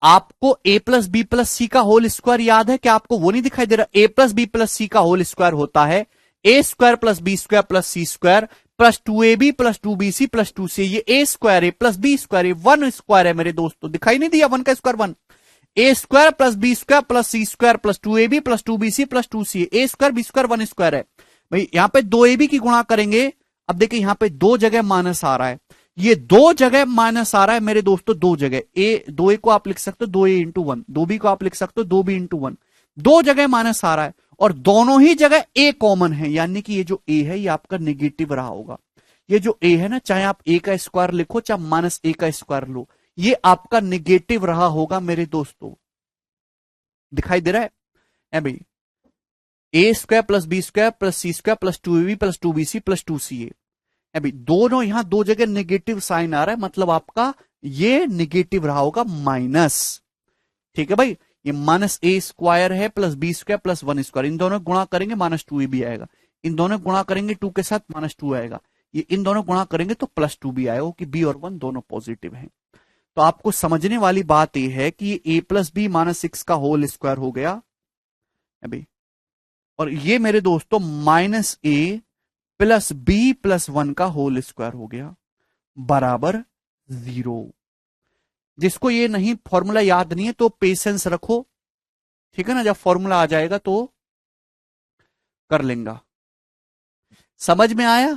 आपको a plus B plus c का होल स्क्वायर याद है क्या? आपको वो नहीं दिखाई दे रहा? a plus B plus c का होल स्क्वायर होता है a square plus b square plus c square plus 2ab plus 2bc plus 2c। ये ए स्क्वायर है प्लस बी स्क्वायर है, 1 स्क्वायर है मेरे दोस्तों, दिखाई नहीं दिया? 1 का square 1, a square plus b square plus c square plus 2ab plus 2bc plus 2c, a square b square 1 square है। भाई यहां पे 2ab की गुणा करेंगे, अब देखिए यहां पे दो जगह माइनस आ रहा है, ये दो जगह माइनस आ रहा है मेरे दोस्तों, दो जगह दो ए को आप लिख सकते हो 2a इंटू 1, 2b को आप लिख सकते हो 2b इंटू 1, दो जगह माइनस आ रहा है और दोनों ही जगह ए कॉमन है, यानी कि ये जो ए है ये आपका नेगेटिव रहा होगा। ये जो ए है ना, चाहे आप ए का स्क्वायर लिखो चाहे माइनस ए का स्क्वायर लो, ये आपका नेगेटिव रहा होगा मेरे दोस्तों। दिखाई दे रहा है भाई? A square plus b square plus c square plus 2ab plus 2bc plus 2ca, अभी दोनों यहां दो जगह नेगेटिव साइन आ रहा है, मतलब आपका ये नेगेटिव रहा होगा माइनस। ठीक है भाई, ये माइनस ए स्क्वायर है plus b square plus 1 square, इन दोनों गुणा करेंगे माइनस 2ab आएगा, इन दोनों गुणा करेंगे 2 के साथ माइनस 2 आएगा, ये इन दोनों गुणा करेंगे तो प्लस 2b आएगा, कि b और 1 दोनों पॉजिटिव हैं। तो आपको समझने वाली बात यह है कि ए प्लस बी माइनस 6 का होल स्क्वायर हो गया अभी, और ये मेरे दोस्तों माइनस ए प्लस बी प्लस 1 का होल स्क्वायर हो गया बराबर 0। जिसको ये नहीं फॉर्मूला याद नहीं है तो पेशेंस रखो, ठीक है ना, जब फॉर्मूला आ जाएगा तो कर लेंगे। समझ में आया?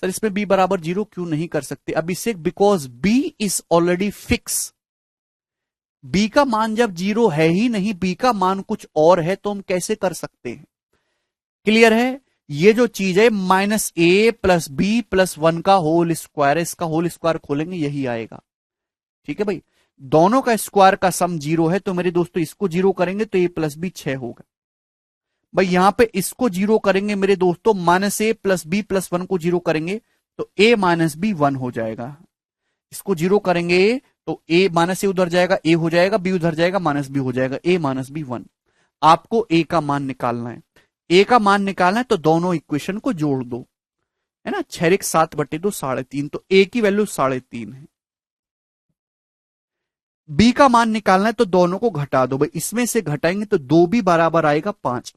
सर इसमें b बराबर 0 क्यों नहीं कर सकते? Abhishek because b is already fix, b का मान जब 0 है ही नहीं, b का मान कुछ और है तो हम कैसे कर सकते हैं? क्लियर है? ये जो चीज है माइनस ए प्लस बी प्लस 1 का होल स्क्वायर, इसका होल स्क्वायर खोलेंगे यही आएगा। ठीक है भाई, दोनों का स्क्वायर का सम 0 है तो मेरे दोस्तों इसको 0 करेंगे तो ए प्लस बी 6 होगा। भाई यहां पे इसको 0 करेंगे मेरे दोस्तों, माइनस ए प्लस बी प्लस 1 को 0 करेंगे तो ए माइनस बी 1 हो जाएगा। इसको 0 करेंगे तो ए माइनस ए उधर जाएगा, ए हो जाएगा, बी उधर जाएगा, माइनस बी हो जाएगा, ए माइनस बी 1। आपको ए का मान निकालना है, ए का मान निकालना है तो दोनों इक्वेशन को जोड़ दो, है ना, 6 7 बटे 2 3.5, तो ए की वैल्यू 3.5 है। बी का मान निकालना है तो दोनों को घटा दो, भाई इसमें से घटाएंगे तो 2b बराबर आएगा 5,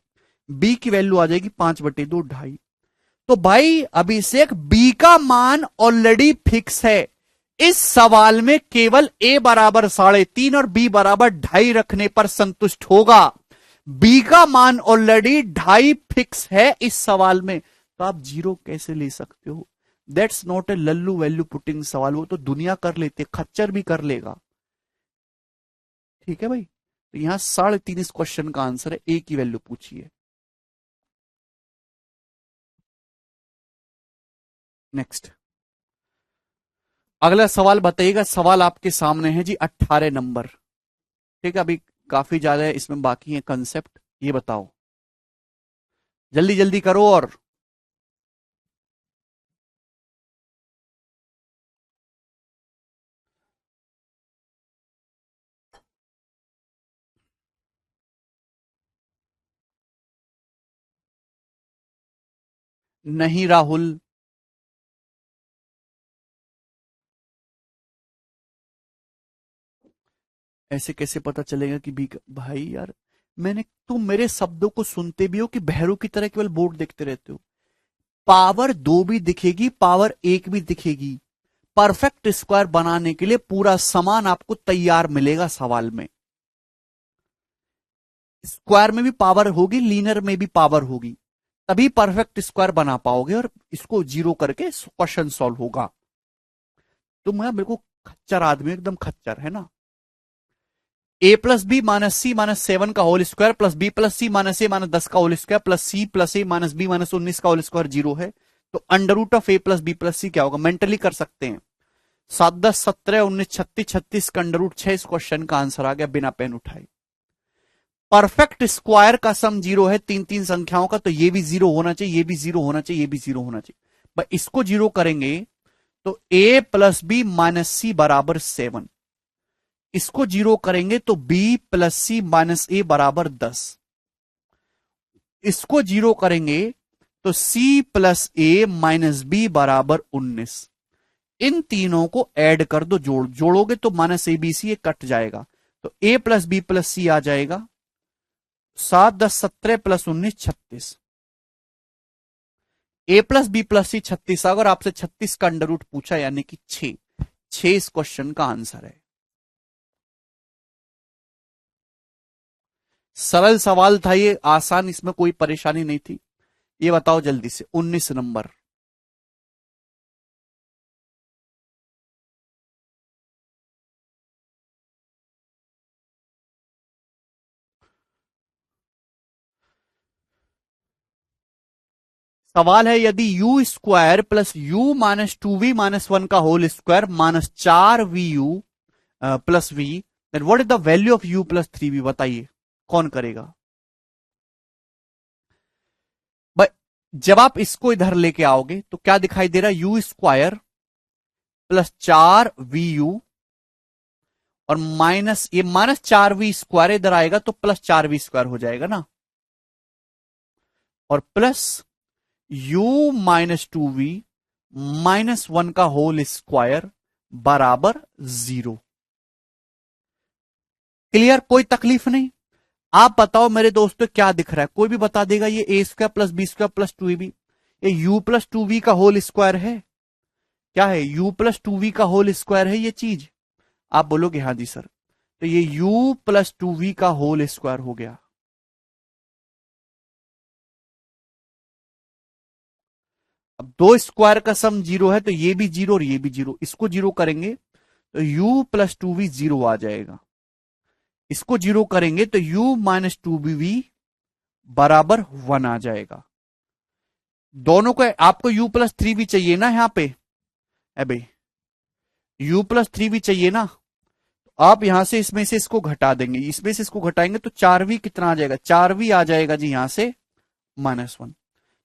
बी की वैल्यू आ जाएगी 5 बटे 2 2.5। तो भाई अभिषेक बी का मान ऑलरेडी फिक्स है, इस सवाल में केवल ए बराबर 3.5 और बी बराबर 2.5 रखने पर संतुष्ट होगा। बी का मान ऑलरेडी 2.5 फिक्स है इस सवाल में, तो आप 0 कैसे ले सकते हो? That's not a Lallu value putting सवाल, वो तो दुनिया कर लेते, खच्चर भी कर लेगा। ठीक है भाई, तो यहां 3.5 इस क्वेश्चन का आंसर है, ए की वैल्यू पूछिए। नेक्स्ट, अगला सवाल बताइएगा, सवाल आपके सामने है जी 18 नंबर। ठीक है, अभी काफी ज्यादा है इसमें, बाकी है कंसेप्ट। ये बताओ, जल्दी जल्दी करो। और नहीं राहुल, ऐसे कैसे पता चलेगा कि बी? भाई यार, मैंने, तुम मेरे शब्दों को सुनते भी हो कि बहरों की तरह केवल बोर्ड देखते रहते हो? पावर 2 भी दिखेगी, पावर 1 भी दिखेगी। परफेक्ट स्क्वायर बनाने के लिए पूरा सामान आपको तैयार मिलेगा सवाल में। स्क्वायर में भी पावर होगी, लीनियर में भी पावर होगी, तभी परफेक्ट स्क्वायर बना पाओगे और इसको जीरो करके क्वेश्चन सॉल्व होगा। तुम यार बिल्कुल खच्चर आदमी, एकदम खच्चर है ना। A plus B minus C minus 7 का whole square plus B plus C minus A minus 10 का whole square plus C plus A minus B minus 19 का होल स्क्वायर 0 है। तो under root of A plus B plus C क्या होगा? Mentally कर सकते हैं। 7 10 17 19 36 36 का अंडर रूट 6 इस क्वेश्चन का आंसर आ गया बिना पेन उठाए। परफेक्ट स्क्वायर का सम 0 है, तीन तीन संख्याओं का, तो ये भी 0 होना चाहिए, ये भी 0 होना चाहिए, ये भी 0 होना चाहिए। भाई इसको 0 करेंगे तो a प्लस बी माइनस सी बराबर 7, इसको 0 करेंगे तो b प्लस सी माइनस ए बराबर 10, इसको 0 करेंगे तो c plus A minus B बराबर 19। इन तीनों को ऐड कर दो, जोड़ोगे तो माइनस ए बी सी ये कट जाएगा, तो a प्लस बी प्लस सी आ जाएगा। 7 10 17 प्लस 19 36। ए प्लस बी प्लस सी 36, अगर आपसे 36 का अंडर रूट पूछा यानी कि 6, 6 इस क्वेश्चन का आंसर है। सरल सवाल था ये, आसान, इसमें कोई परेशानी नहीं थी। ये बताओ जल्दी से 19 नंबर। सवाल है, यदि u square plus u minus 2v minus 1 का whole square minus 4vu plus v, then what is the value of u plus 3v? बताइए कौन करेगा? भाई जब आप इसको इधर लेके आओगे तो क्या दिखाई दे रहा है? यू स्क्वायर प्लस 4vu और माइनस, ये माइनस 4v स्क्वायर इधर आएगा तो प्लस 4v स्क्वायर हो जाएगा ना, और plus u minus 2v minus 1 का होल स्क्वायर बराबर 0। क्लियर? कोई तकलीफ नहीं। आप बताओ मेरे दोस्तों क्या दिख रहा है? कोई भी बता देगा ये a square plus b square plus 2ab, ये u प्लस 2v का होल स्क्वायर है। क्या है? u प्लस 2v का होल स्क्वायर है ये चीज। आप बोलोगे हाँ जी सर, तो ये u प्लस 2v का होल स्क्वायर हो गया। अब दो स्क्वायर का सम 0 है तो ये भी 0 और ये भी 0, इसको 0 करेंगे तो u प्लस 2v 0 आ जाएगा, इसको 0 करेंगे तो u माइनस 2v बराबर 1 आ जाएगा। दोनों को, आपको u प्लस 3v चाहिए ना यहाँ पे? अबे u प्लस 3v चाहिए ना, आप यहां से इसमें से इसको घटा देंगे, इसमें से इसको घटाएंगे तो 4v कितना आ जाएगा? 4v आ जाएगा जी यहां से -1,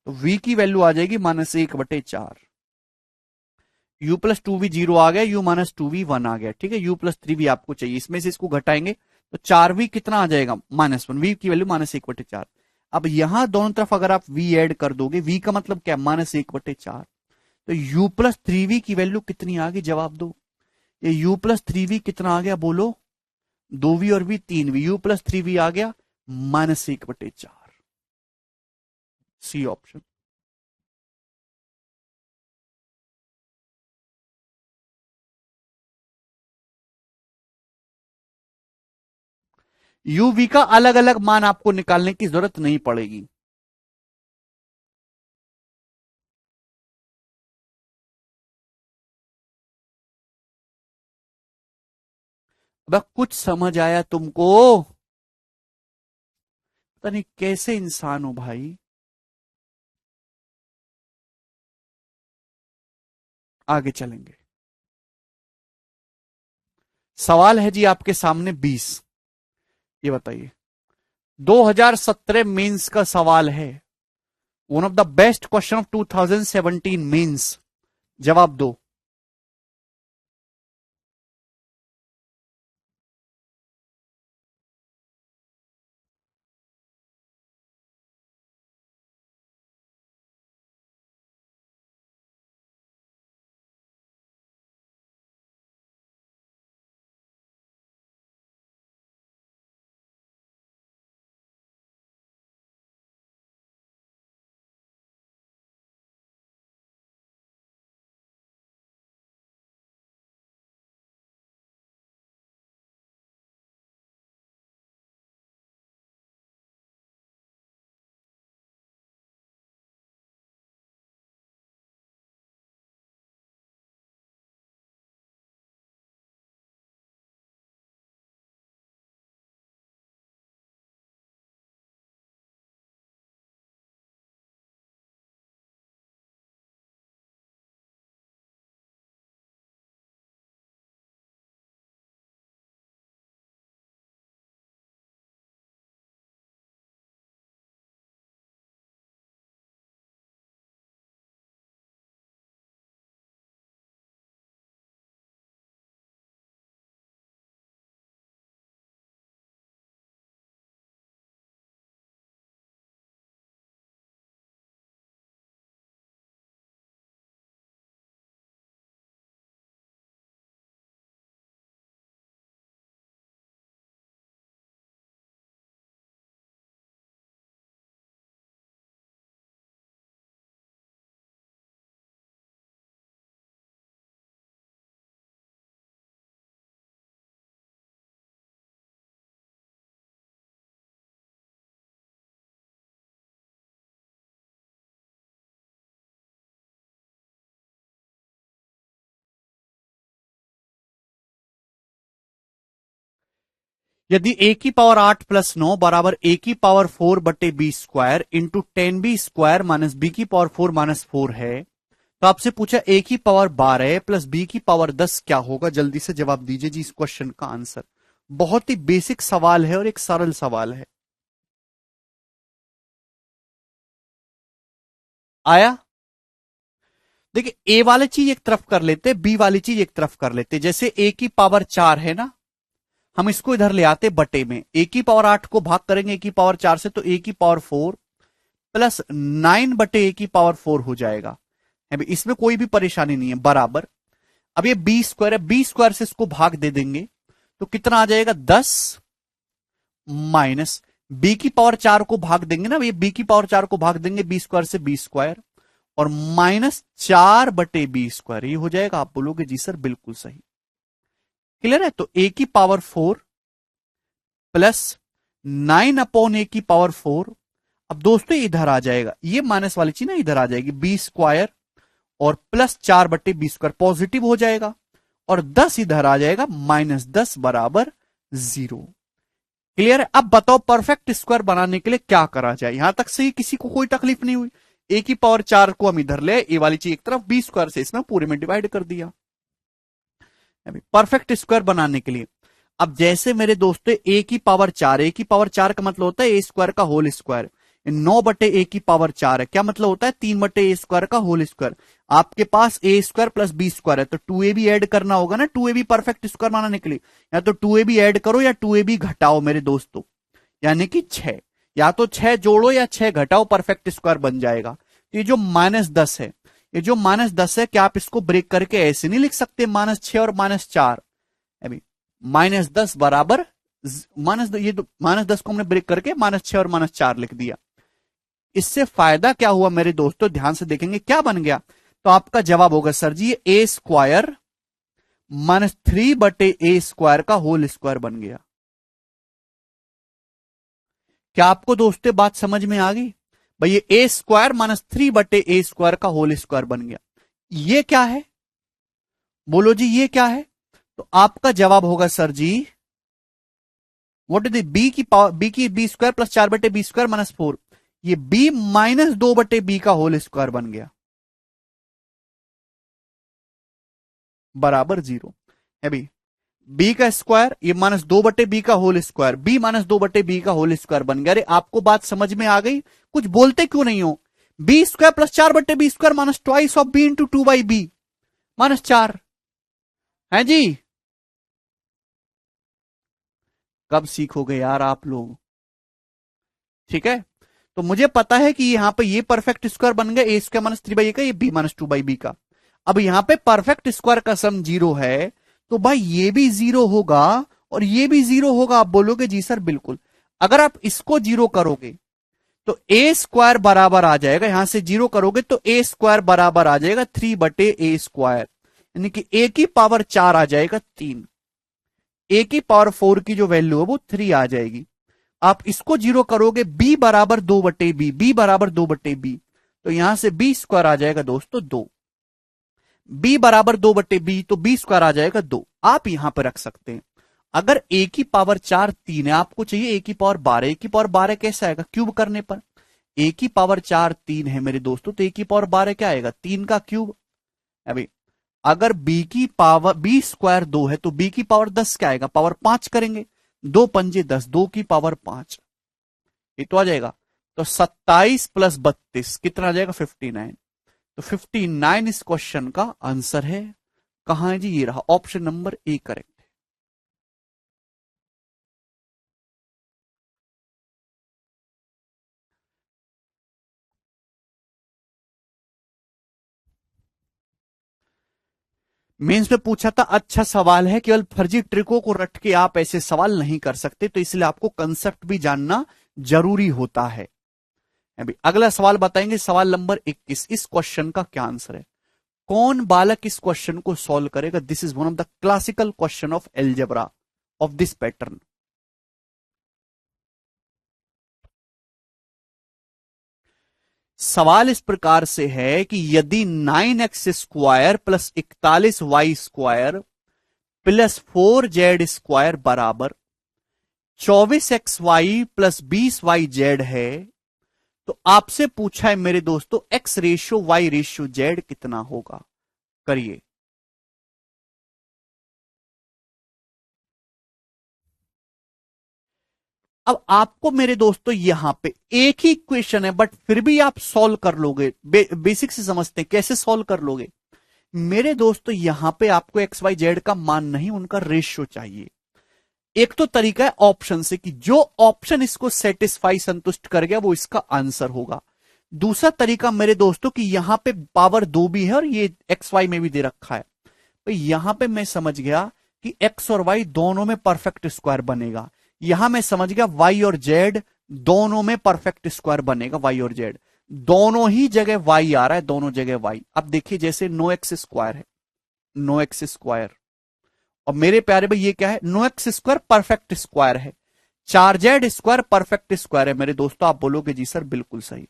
तो v की वैल्यू आ जाएगी -1/4। u प्लस 2v 0 आ गया, u माइनस 2v 1 आ गया। ठीक है, u प्लस 3v आपको चाहिए, इसमें से इसको घटाएंगे तो 4v कितना आ जाएगा? -1, v की वैल्यू -1/4। अब यहां दोनों तरफ अगर आप v ऐड कर दोगे, v का मतलब क्या? -1/4, तो u प्लस 3v की वैल्यू कितनी आ गई? जवाब दो। ये u प्लस 3v कितना आ गया? बोलो। 2v और v 3v, u plus 3v आ गया -1/4। C option. u v का अलग अलग मान आपको निकालने की जरूरत नहीं पड़ेगी। अब कुछ समझ आया तुमको? पता नहीं कैसे इंसान हो भाई। आगे चलेंगे। सवाल है जी आपके सामने 20। ये बताइए, 2017 मेंस का सवाल है। One of the best question ऑफ 2017 मेंस। जवाब दो। यदि ए की पावर 8 प्लस 9 बराबर ए की पावर 4 बटे b square into 10b square minus b की पावर 4 माइनस 4 है, तो आपसे पूछा ए की पावर 12 प्लस बी की पावर 10 क्या होगा? जल्दी से जवाब दीजिए जी इस क्वेश्चन का आंसर। बहुत ही बेसिक सवाल है और एक सरल सवाल है। आया? देखिए, ए वाली चीज एक तरफ कर लेते, बी वाली चीज एक तरफ कर लेते। जैसे ए की पावर 4 है ना, हम इसको इधर ले आते बटे में। ए की पावर 8 को भाग करेंगे ए की पावर 4 से, तो ए की पावर 4 प्लस 9 बटे ए की पावर 4 हो जाएगा। इसमें कोई भी परेशानी नहीं है, बराबर। अब ये बी स्क्वायर है, बी स्क्वायर से इसको भाग दे देंगे तो कितना आ जाएगा? 10 माइनस बी की पावर 4 को भाग देंगे ना, ये बी की पावर 4 को भाग देंगे बी स्क्वायर से, बी स्क्वायर और माइनस 4 बटे बी स्क्वायर, ये हो जाएगा। आप बोलोगे जी सर बिल्कुल सही। क्लियर है? तो ए की पावर 4 प्लस 9 अपॉन ए की पावर 4। अब दोस्तों इधर आ जाएगा, ये माइनस वाली चीज ना इधर आ जाएगी, बी स्क्वायर और प्लस 4 बटे बी स्क्वायर पॉजिटिव हो जाएगा और 10 इधर आ जाएगा, माइनस 10 बराबर 0। क्लियर है? अब बताओ परफेक्ट स्क्वायर बनाने के लिए क्या करा जाए? यहां तक से किसी को कोई तकलीफ नहीं हुई। ए की पावर 4 को हम इधर ले, ए वाली चीज एक तरफ, बी स्क्वायर से इसमें पूरे में डिवाइड कर दिया परफेक्ट स्क्वायर बनाने के लिए। अब जैसे मेरे दोस्तों ए की पावर 4, ए की पावर 4 का मतलब होता है ए स्क्वायर का होल स्क्वायर। 9 बटे ए की पावर 4 है, क्या मतलब होता है? 3 बटे ए स्क्वायर का होल स्क्वायर। आपके पास ए स्क्वायर प्लस बी स्क्वायर है, तो 2a भी ऐड करना होगा ना, 2a भी परफेक्ट स्क्वायर बनाने के लिए। या तो 2a भी ऐड करो या 2a भी घटाओ मेरे दोस्तों, यानी कि 6। या तो 6 जोड़ो या 6 घटाओ, परफेक्ट स्क्वायर बन जाएगा। तो ये जो -10 है, ये जो -10 है, क्या आप इसको ब्रेक करके ऐसे नहीं लिख सकते? -6 और -4, अभी -10 बराबर ये -10 को हमने ब्रेक करके -6 और -4 लिख दिया। इससे फायदा क्या हुआ मेरे दोस्तों? ध्यान से देखेंगे क्या बन गया। तो आपका जवाब होगा सर जी ए स्क्वायर -3 बटे ए स्क्वायर का होल स्क्वायर बन गया। क्या आपको दोस्तों बात समझ में आ गई? भाई ये ए स्क्वायर -3 बटे ए स्क्वायर का होल स्क्वायर बन गया। ये क्या है? बोलो जी ये क्या है? तो आपका जवाब होगा sir ji what is b की power, b square plus 4/b² minus 4, ये b माइनस 2/b का होल स्क्वायर बन गया बराबर 0 है भी। बी का स्क्वायर ये -2/b का होल स्क्वायर, बी -2/b का होल स्क्वायर बन गया। अरे आपको बात समझ में आ गई? कुछ बोलते क्यों नहीं हो? B square plus 4/b² minus twice of b into 2/b minus 4 है जी। कब सीखोगे यार आप लोग? ठीक है, तो मुझे पता है कि यहां पे ये परफेक्ट स्क्वायर बन गया a² माइनस 3/a का, ये b माइनस 2/b का। अब यहां पे परफेक्ट स्क्वायर का सम 0 है, तो भाई ये भी 0 होगा और ये भी 0 होगा। आप बोलोगे जी सर बिल्कुल। अगर आप इसको 0 करोगे तो a² बराबर आ जाएगा, यहां से 0 करोगे तो a² बराबर आ जाएगा 3/a², यानी कि a की पावर 4 आ जाएगा 3, a की पावर 4 की जो वैल्यू है वो 3 आ जाएगी। आप इसको 0 करोगे b बराबर 2/b, b बराबर 2/b, तो यहां से b² आ जाएगा दोस्तों 2, b बराबर 2/b, तो b² आ जाएगा 2। आप यहां पर रख सकते हैं। अगर a की पावर 4 3 है, आपको चाहिए a की पावर 12, a की पावर 12 कैसे आएगा? क्यूब करने पर। a की पावर 4 3 है मेरे दोस्तों, तो a की पावर 12 क्या आएगा? 3 का क्यूब। अभी अगर b² 2 है तो b की पावर 10 क्या आएगा? पावर 5 करेंगे, 2 पंजे 10, 2 की पावर 5, ये तो आ जाएगा। तो 27 प्लस 32 कितना आ जाएगा? 59। तो 59 इस क्वेश्चन का आंसर है। कहां है जी? ये रहा, ऑप्शन नंबर ए करेक्ट है। मेंस में पूछा था, अच्छा सवाल है, केवल फर्जी ट्रिकों को रट के आप ऐसे सवाल नहीं कर सकते, तो इसलिए आपको कंसेप्ट भी जानना जरूरी होता है। अभी अगला सवाल बताएंगे, सवाल नंबर 21। इस क्वेश्चन का क्या आंसर है? कौन बालक इस क्वेश्चन को सॉल्व करेगा? This is one of the classical question of algebra of this pattern. सवाल इस प्रकार से है कि यदि 9x² plus 41y² plus 4z² बराबर 24xy प्लस 20yz है, तो आपसे पूछा है मेरे दोस्तों x ratio y ratio z कितना होगा? करिए। अब आपको मेरे दोस्तों यहां पे एक ही इक्वेशन है, बट फिर भी आप सॉल्व कर लोगे। बेसिक से समझते हैं कैसे सॉल्व कर लोगे। मेरे दोस्तों यहां पे आपको एक्स वाई जेड का मान नहीं, उनका रेशियो चाहिए। एक तो तरीका है ऑप्शन से, कि जो ऑप्शन इसको सेटिस्फाई संतुष्ट कर गया वो इसका आंसर होगा। दूसरा तरीका मेरे दोस्तों कि यहां पे पावर 2 भी है और ये एक्स वाई में भी दे रखा है, तो यहां पे मैं समझ गया कि एक्स और वाई दोनों में परफेक्ट स्क्वायर बनेगा। यहां मैं समझ गया वाई और जेड दोनों में परफेक्ट स्क्वायर बनेगा। वाई और जेड दोनों ही जगह वाई आ रहा है, दोनों जगह वाई। अब देखिए जैसे नो एक्स स्क्वायर है, नो एक्स स्क्वायर, और मेरे प्यारे भाई ये क्या है? नो एक्स स्क्वायर परफेक्ट स्क्वायर है। 4z² परफेक्ट स्क्वायर है मेरे दोस्तों। आप बोलोगे जी सर बिल्कुल सही।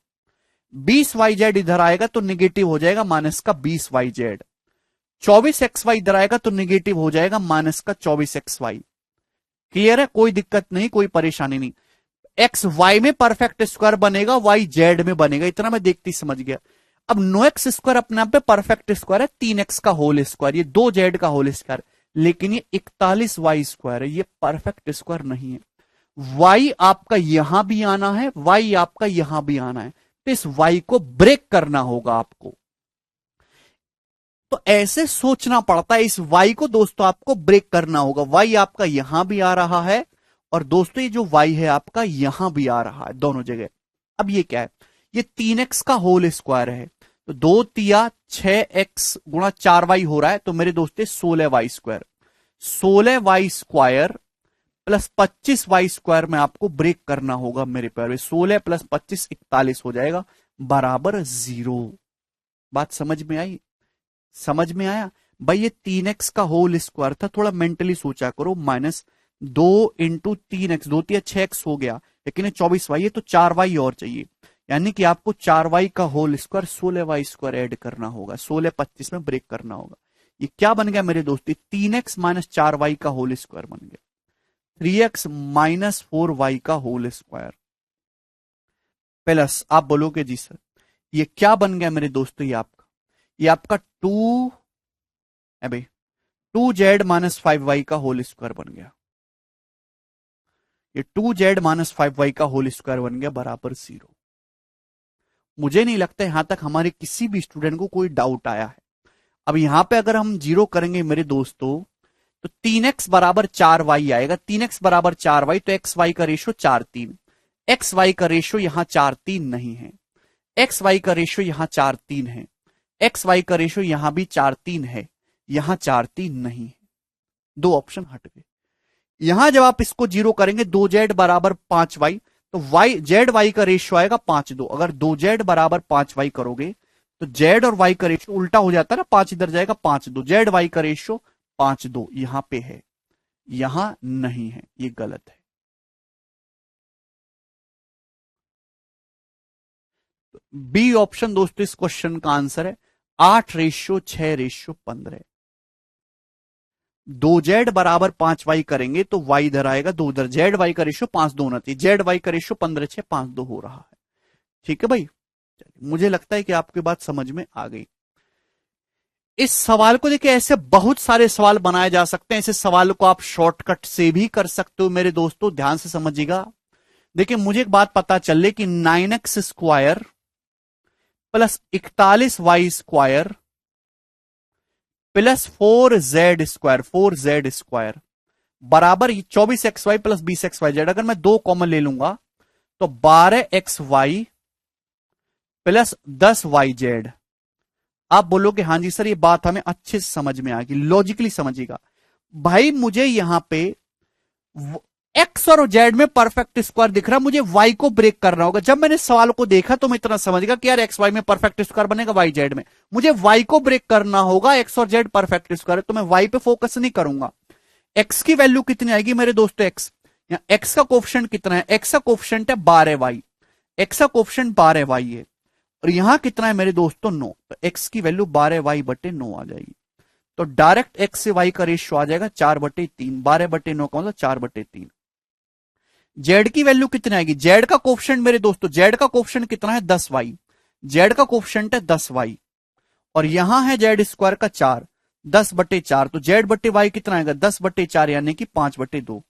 20yz इधर आएगा तो निगेटिव हो जाएगा माइनस का 20yz। 24xy इधर आएगा तो निगेटिव हो जाएगा माइनस का 24xy। क्लियर है? कोई दिक्कत नहीं, कोई परेशानी नहीं। एक्स वाई में परफेक्ट स्क्वायर बनेगा, वाई जेड में बनेगा, इतना मैं देखती समझ गया। अब नो एक्स स्क्वायर अपने आप पे परफेक्ट स्क्वायर है, 3x का होल स्क्वायर, ये 2z का होल स्क्वायर, लेकिन ये 41y² है, ये परफेक्ट स्क्वायर नहीं है। y आपका यहां भी आना है, y आपका यहां भी आना है, तो इस y को ब्रेक करना होगा आपको। तो ऐसे सोचना पड़ता है, इस y को दोस्तों आपको ब्रेक करना होगा। y आपका यहां भी आ रहा है और दोस्तों ये जो y है आपका यहां भी आ रहा है, दोनों जगह। अब ये क्या है? ये 3x का होल स्क्वायर है, तो 2 तिया 6x गुणा 4y हो रहा है, तो मेरे दोस्तों 16y²। 16y² प्लस 25y² में आपको ब्रेक करना होगा मेरे प्यारे। 16 प्लस 25 41 हो जाएगा बराबर 0। बात समझ में आई? समझ में आया? भाई ये 3x का होल स्क्वायर था, थोड़ा मेंटली सोचा करो। माइनस 2 इंटू 3x, 2 तिया 6x हो गया, लेकिन 24y है तो 4y और चाहिए, यानी कि आपको 4y का होल स्क्वायर 16y² ऐड करना होगा। 16 25 में ब्रेक करना होगा। ये क्या बन गया मेरे दोस्त? 3x माइनस 4y का होल स्क्वायर बन गया। 3x माइनस 4y का होल स्क्वायर प्लस, आप बोलोगे जी सर ये क्या बन गया मेरे दोस्तों, ये आपका अबे 2z माइनस 5y का होल स्क्वायर बन गया। ये 2z माइनस 5y का होल स्क्वायर बन गया बराबर 0। मुझे नहीं लगता यहां तक हमारे किसी भी स्टूडेंट को कोई डाउट आया है। अब यहां पे अगर हम जीरो करेंगे मेरे दोस्तों तो 3x बराबर 4y आएगा। 3x बराबर 4y तो एक्स वाई का रेशो 4-3। एक्स वाई का रेशो यहां 4-3 नहीं है, एक्स वाई का रेशो यहां 4-3 है, एक्स वाई का रेशो यहां भी 4-3 है, यहां 4-3 नहीं है। दो ऑप्शन हट गए। यहां जब आप इसको जीरो करेंगे 2z बराबर 5y तो y जेड वाई का रेशियो आएगा 5-2। अगर 2z बराबर 5y करोगे तो z और y का रेशियो उल्टा हो जाता है ना, 5 इधर जाएगा 5-2, जेड वाई का रेशियो 5-2 यहां पे है, यहां नहीं है, ये गलत है। बी ऑप्शन दोस्तों इस क्वेश्चन का आंसर है 8:6:15। 2z बराबर 5y करेंगे तो y इधर आएगा, 2 इधर, जेड वाई का रेशियो 5-2 होना चाहिए, जेड वाई का रेशियो 15:6:5:2 हो रहा है। ठीक है भाई, मुझे लगता है कि आपकी बात समझ में आ गई। इस सवाल को देखिए ऐसे बहुत सारे सवाल बनाए जा सकते हैं, ऐसे सवाल को आप शॉर्टकट से भी कर सकते हो मेरे दोस्तों, ध्यान से समझिएगा। देखिए मुझे एक बात पता चले कि 9x square plus 41y square plus 4z square बराबर 24xy प्लस 20xyz। अगर मैं 2 कॉमन ले लूंगा तो 12xy प्लस 10yz। आप बोलोगे हाँ जी सर ये बात हमें अच्छे से समझ में आ गई, लॉजिकली समझिएगा। भाई मुझे यहां पे एक्स और जेड में परफेक्ट स्क्वायर दिख रहा है, मुझे वाई को ब्रेक करना होगा। जब मैंने सवाल को देखा तो मैं इतना समझ गया कि यार एक्स वाई में परफेक्ट स्क्वायर बनेगा, वाई जेड में मुझे वाई को ब्रेक करना होगा। एक्स और जेड परफेक्ट स्क्वायर है तो मैं वाई पे फोकस नहीं करूंगा। एक्स की वैल्यू कितनी आएगी मेरे दोस्तों, एक्स का कोफिशिएंट कितना है, एक्स का कोफिशिएंट है 12y, एक्स का कोफिशिएंट 12y है और यहां कितना है मेरे दोस्तों 9, तो एक्स की वैल्यू 12y/9 आ जाएगी। तो डायरेक्ट एक्स से वाई का रेशियो आ जाएगा 4/3, 12/9 का मतलब 4/3। जेड की वैल्यू कितनी आएगी, जेड का कोफिशिएंट मेरे दोस्तों, जेड का कोफिशिएंट कितना है 10y, जेड का कोफिशिएंट है 10y और यहां है जेड स्क्वायर का 4, 10/4 तो जेड बट्टे वाई कितना आएगा 10/4 यानी कि 5/2।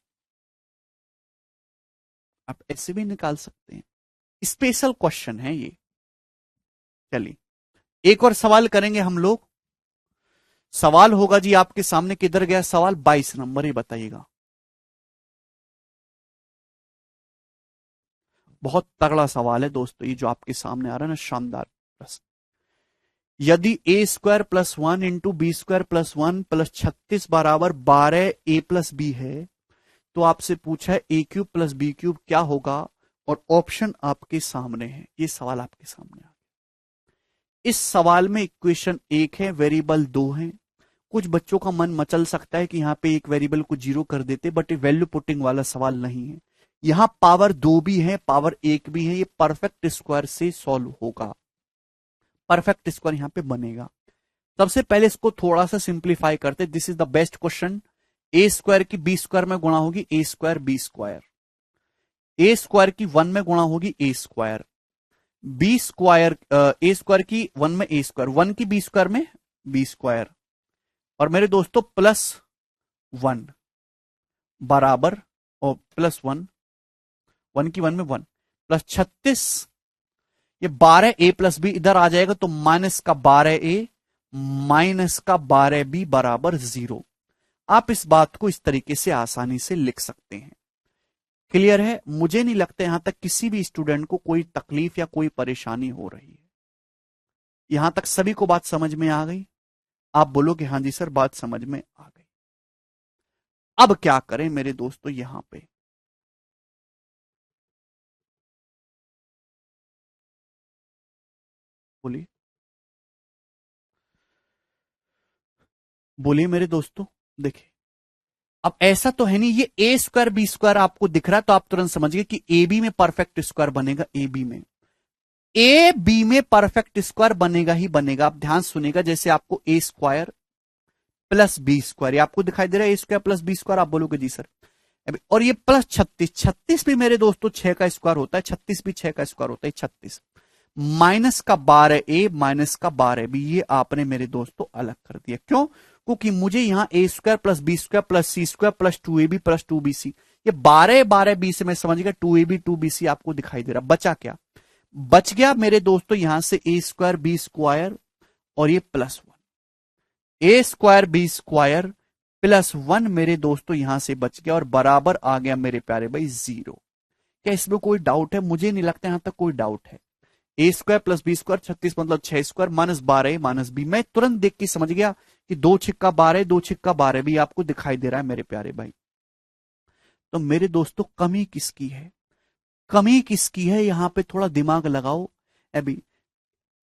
आप ऐसे भी निकाल सकते हैं, स्पेशल क्वेश्चन है ये। चलिए एक और सवाल करेंगे हम लोग। सवाल होगा जी आपके सामने, किधर गया सवाल, 22 नंबर, ये बताइएगा। बहुत तगड़ा सवाल है दोस्तों ये जो आपके सामने आ रहा है ना, शानदार प्रश्न। यदि a square plus 1 into b square plus 1 plus 36 बराबर 12 ए प्लस बी है तो आपसे पूछा है ए क्यूब प्लस बी क्यूब क्या होगा, और ऑप्शन आपके सामने है। ये सवाल आपके सामने आ गया। इस सवाल में इक्वेशन 1 है, वेरिएबल 2 है। कुछ बच्चों का मन मचल सकता है कि यहां पे एक वेरिएबल को 0 कर देते, बट ये वैल्यू पुटिंग वाला सवाल नहीं है। यहां पावर 2 भी है, पावर 1 भी है, ये परफेक्ट स्क्वायर से सॉल्व होगा, परफेक्ट स्क्वायर यहां पे बनेगा। सबसे पहले इसको थोड़ा सा सिंप्लीफाई करते, this is the best question. A square की बी स्क्वायर में गुणा होगी ए square b square, a square की 1 में गुणा होगी ए square, b square a square की 1 में ए स्क्वायर, 1 की बी स्क्वायर में बी स्क्वायर, और मेरे दोस्तों प्लस 1 बराबर और प्लस 1, 1 की 1 में 1 प्लस 36, ये 12 ए प्लस बी इधर आ जाएगा तो माइनस का 12 ए माइनस का 12 बी बराबर 0। आप इस बात को इस तरीके से आसानी से लिख सकते हैं। क्लियर है? मुझे नहीं लगता यहां तक किसी भी स्टूडेंट को कोई तकलीफ या कोई परेशानी हो रही है। यहां तक सभी को बात समझ में आ गई? आप बोलोगे हाँ जी सर बात समझ में आ गई। अब क्या करें मेरे दोस्तों, यहां पे बोलिए बोलिए मेरे दोस्तों। देखिए अब ऐसा तो है नहीं, ये ए स्क्वायर बी स्क्वायर आपको दिख रहा है तो आप तुरंत समझिए कि ए बी में परफेक्ट स्क्वायर बनेगा, ए बी में परफेक्ट स्क्वायर बनेगा ही बनेगा। आप ध्यान सुनेगा, जैसे आपको ए स्क्वायर प्लस बी स्क्वायर, आपको दिखाई दे रहा है a square plus b square, आप बोलोगे जी सर। और ये प्लस 36, 36 भी मेरे दोस्तों 6 का स्क्वायर होता है, 36 भी 6 का स्क्वायर होता है, 36 माइनस का 12a माइनस का 12b, ये आपने मेरे दोस्तों अलग कर दिया। क्यों? क्योंकि मुझे यहां a square plus b square plus c square plus 2ab plus 2bc, ये 12 से मैं समझ गया 2ab 2bc आपको दिखाई दे रहा। बचा क्या? बच गया मेरे दोस्तों यहां से ए स्क्वायर बी स्क्वायर और ये plus 1, a square b square plus 1 मेरे दोस्तों यहां से बच गया और बराबर आ गया मेरे प्यारे भाई 0। क्या इसमें कोई डाउट है? मुझे नहीं लगता यहां तक कोई डाउट है। A square plus b square 36 मतलब 6 स्क्वायर माइनस 12 माइनस बी, मैं तुरंत देख के समझ गया कि 2 छिक्का 12, 2 छिक्का 12 भी आपको दिखाई दे रहा है मेरे प्यारे भाई। तो मेरे दोस्तों कमी किसकी है? कमी किसकी है? यहां पे थोड़ा दिमाग लगाओ। अभी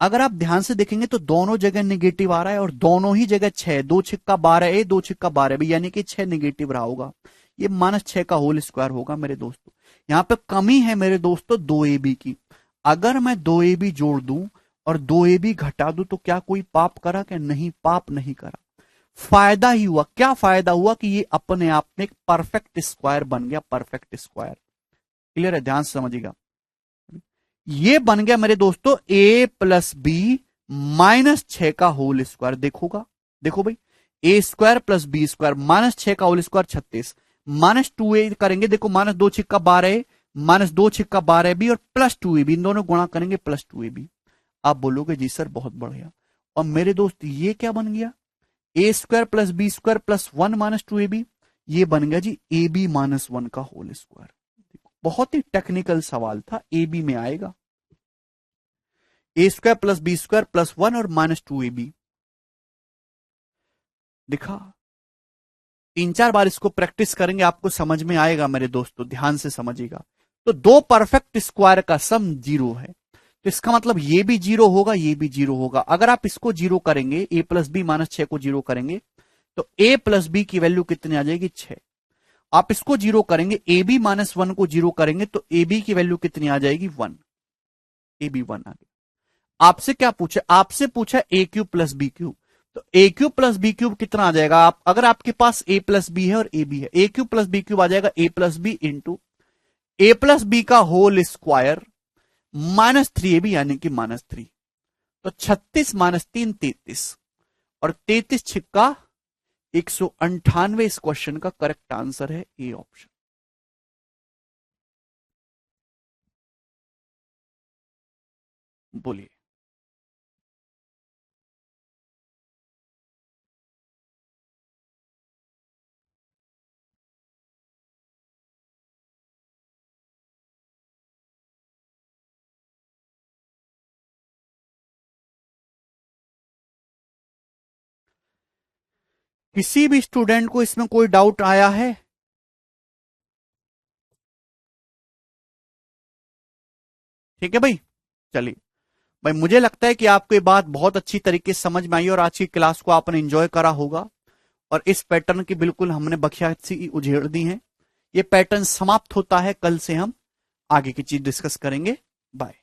अगर आप ध्यान से देखेंगे तो दोनों जगह निगेटिव आ रहा है और दोनों ही जगह 6, 2 छिक्का 12 ए 2 छिक्का 12 बी, यानी कि 6 निगेटिव रहा होगा। ये माइनस 6 का होल स्क्वायर होगा मेरे दोस्तों। यहां पे कमी है मेरे दोस्तों 2ab की। अगर मैं 2ab जोड़ दूं और 2ab घटा दूं तो क्या कोई पाप करा? क्या नहीं, पाप नहीं करा, फायदा ही हुआ। क्या फायदा हुआ? कि ये अपने आप में एक परफेक्ट स्क्वायर बन गया, परफेक्ट स्क्वायर। क्लियर है? ध्यान से समझिएगा। ये बन गया मेरे दोस्तों a प्लस बी माइनस 6 का होल स्क्वायर। देखोगा, देखो भाई, a square plus b square minus 6 का होल स्क्वायर 36 माइनस 2a करेंगे, देखो माइनस 2 छिक्का 12 माइनस 2 छिक्का 12b और प्लस 2ab, इन दोनों गुणा करेंगे प्लस 2ab। आप बोलोगे जी सर बहुत बढ़िया। और मेरे दोस्त ये क्या बन गया? A square plus b square plus 1 minus 2ab, ये बन गया जी ab माइनस 1 का होल स्क्वायर। बहुत ही टेक्निकल सवाल था, ab में आएगा a square plus b square plus 1 और माइनस 2ab। दिखा? 3-4 बार इसको प्रैक्टिस करेंगे आपको समझ में आएगा मेरे दोस्तों, ध्यान से समझिएगा। तो दो परफेक्ट स्क्वायर का सम 0 है, तो इसका मतलब ये भी 0 होगा, ये भी 0 होगा। अगर आप इसको 0 करेंगे, ए प्लस बी माइनस 6 को 0 करेंगे तो ए प्लस बी की वैल्यू कितनी आ जाएगी? 6। आप इसको 0 करेंगे, ए बी माइनस 1 को 0 करेंगे तो ए बी की वैल्यू कितनी आ जाएगी? 1। ए बी 1 आ गया। आपसे क्या पूछा? आपसे पूछा ए क्यूब प्लस बी क्यूब, तो a cube plus b cube कितना आ जाएगा? आप अगर आपके पास ए प्लस बी है और ए बी है, ए क्यूब प्लस बी क्यूब आ जाएगा ए प्लस बी इंटू ए प्लस बी का होल स्क्वायर माइनस 3ab यानी कि माइनस 3। तो 36 माइनस 3 33 और 33 छिक्का 198। इस क्वेश्चन का करेक्ट आंसर है ए ऑप्शन। बोलिए। किसी भी स्टूडेंट को इसमें कोई डाउट आया है? ठीक है भाई, चलिए भाई, मुझे लगता है कि आपको ये बात बहुत अच्छी तरीके से समझ में आई और आज की क्लास को आपने एंजॉय करा होगा। और इस पैटर्न की बिल्कुल हमने बखिया सी उझेड़ दी है। ये पैटर्न समाप्त होता है, कल से हम आगे की चीज डिस्कस करेंगे। बाय।